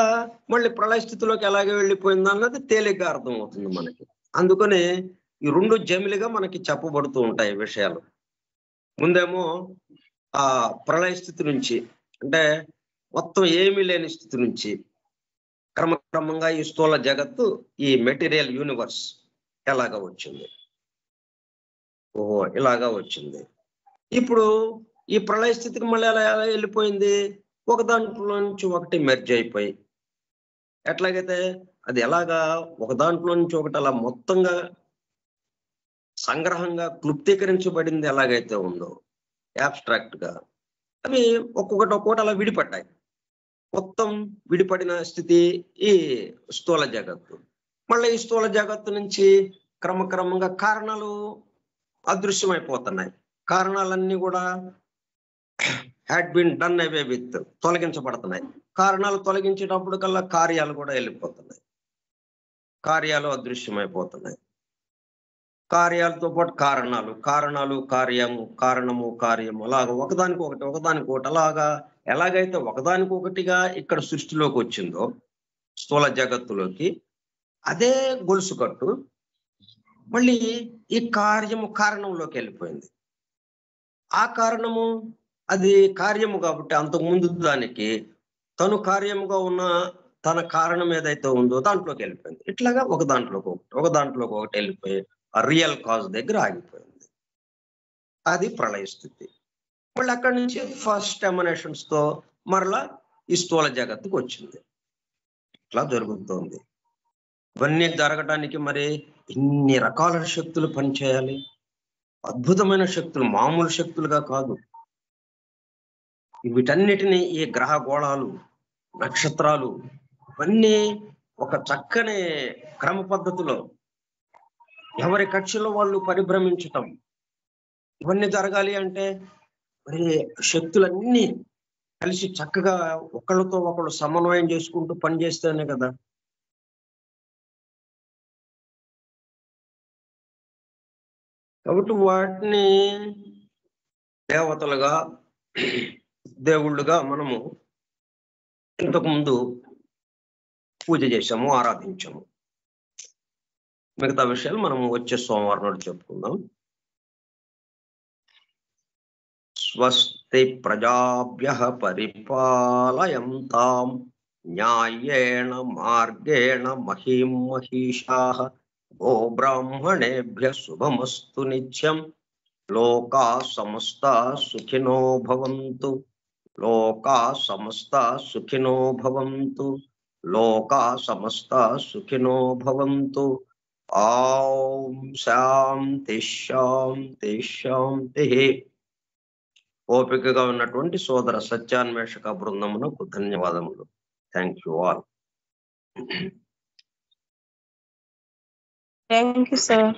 A: మళ్ళీ ప్రళయ స్థితిలోకి ఎలాగే వెళ్ళిపోయింది అన్నది తేలిగ్గా అర్థం అవుతుంది మనకి. అందుకని ఈ రెండు జమిలిగా మనకి చెప్పబడుతూ ఉంటాయి విషయాలు. ముందేమో ఆ ప్రళయ స్థితి నుంచి, అంటే మొత్తం ఏమీ లేని స్థితి నుంచి క్రమక్రమంగా ఈ స్థూల జగత్తు, ఈ మెటీరియల్ యూనివర్స్ ఎలాగా వచ్చింది. ఓహో ఇలాగా వచ్చింది. ఇప్పుడు ఈ ప్రళయ స్థితికి మళ్ళీ ఎలా వెళ్ళిపోయింది? ఒక దాంట్లో నుంచి ఒకటి మెర్జ్ అయిపోయి, ఎట్లాగైతే అది ఎలాగా ఒక దాంట్లో నుంచి ఒకటి అలా మొత్తంగా సంగ్రహంగా క్లుప్తీకరించబడింది ఎలాగైతే ఉందో యాబ్స్ట్రాక్ట్ గా, అవి ఒక్కొక్కటి అలా విడిపడ్డాయి. మొత్తం విడిపడిన స్థితి ఈ స్థూల జగత్తు. మళ్ళీ ఈ స్థూల జగత్తు నుంచి క్రమక్రమంగా కారణాలు అదృశ్యమైపోతున్నాయి. కారణాలన్నీ కూడా had been done away with, తొలగించబడుతున్నాయి. కారణాలు తొలగించేటప్పుడు కల్లా కార్యాలు కూడా వెళ్ళిపోతున్నాయి. కార్యాలు అదృశ్యమైపోతున్నాయి. కార్యాలతో పాటు కారణాలు, కార్యము, కారణము, కార్యము, అలాగా ఒకదానికొకటి అలాగా ఎలాగైతే ఒకదానికొకటిగా ఇక్కడ సృష్టిలోకి వచ్చిందో స్థూల జగత్తులోకి, అదే గొలుసు కట్టు మళ్ళీ ఈ కార్యము కారణంలోకి వెళ్ళిపోయింది. ఆ కారణము అది కార్యము కాబట్టి అంతకుముందు దానికి తను కార్యముగా ఉన్న తన కారణం ఏదైతే ఉందో దాంట్లోకి వెళ్ళిపోయింది. ఇట్లాగా ఒక దాంట్లోకి ఒకటి వెళ్ళిపోయి ఆ రియల్ కాజ్ దగ్గర ఆగిపోయింది. అది ప్రళయ స్థితి. మళ్ళీ అక్కడి నుంచి ఫస్ట్ ఎమనేషన్స్ తో మరలా ఈ స్థూల జగత్తుకు వచ్చింది. ఇట్లా జరుగుతోంది. ఇవన్నీ జరగడానికి మరి ఇన్ని రకాల శక్తులు పనిచేయాలి. అద్భుతమైన శక్తులు, మామూలు శక్తులుగా కాదు. వీటన్నిటిని ఈ గ్రహ గోళాలు, నక్షత్రాలు ఇవన్నీ ఒక చక్కని క్రమ పద్ధతిలో ఎవరి కక్షలో వాళ్ళు పరిభ్రమించటం, ఇవన్నీ జరగాలి అంటే మరి శక్తులన్నీ కలిసి చక్కగా ఒకళ్ళతో ఒకళ్ళు సమన్వయం చేసుకుంటూ పనిచేస్తేనే కదా. కాబట్టి వాటిని దేవతలుగా, దేవుళ్ళుగా మనము ఇంతకుముందు పూజ చేశాము, ఆరాధించాము. మిగతా విషయాలు మనము వచ్చే సోమవారం నాడు చెప్పుకుందాం. స్వస్తి ప్రజాభ్యః పరిపాలయంతాం న్యాయేణ మార్గేణ మహీం మహిషాః గోబ్రాహ్మణేభ్యః శుభమస్తు నిత్యం. లోకా సమస్తా సుఖినో భవంతు. లోకా సమస్తా సుఖినో భవంతు. లోకా సమస్తా సుఖినో భవంతు. ఓం శాంతి శాంతి శాంతి. ఓపికగా ఉన్నటువంటి సోదర సత్యాన్వేషక బృందమునకు ధన్యవాదములు. Thank you all.
B: Thank you sir.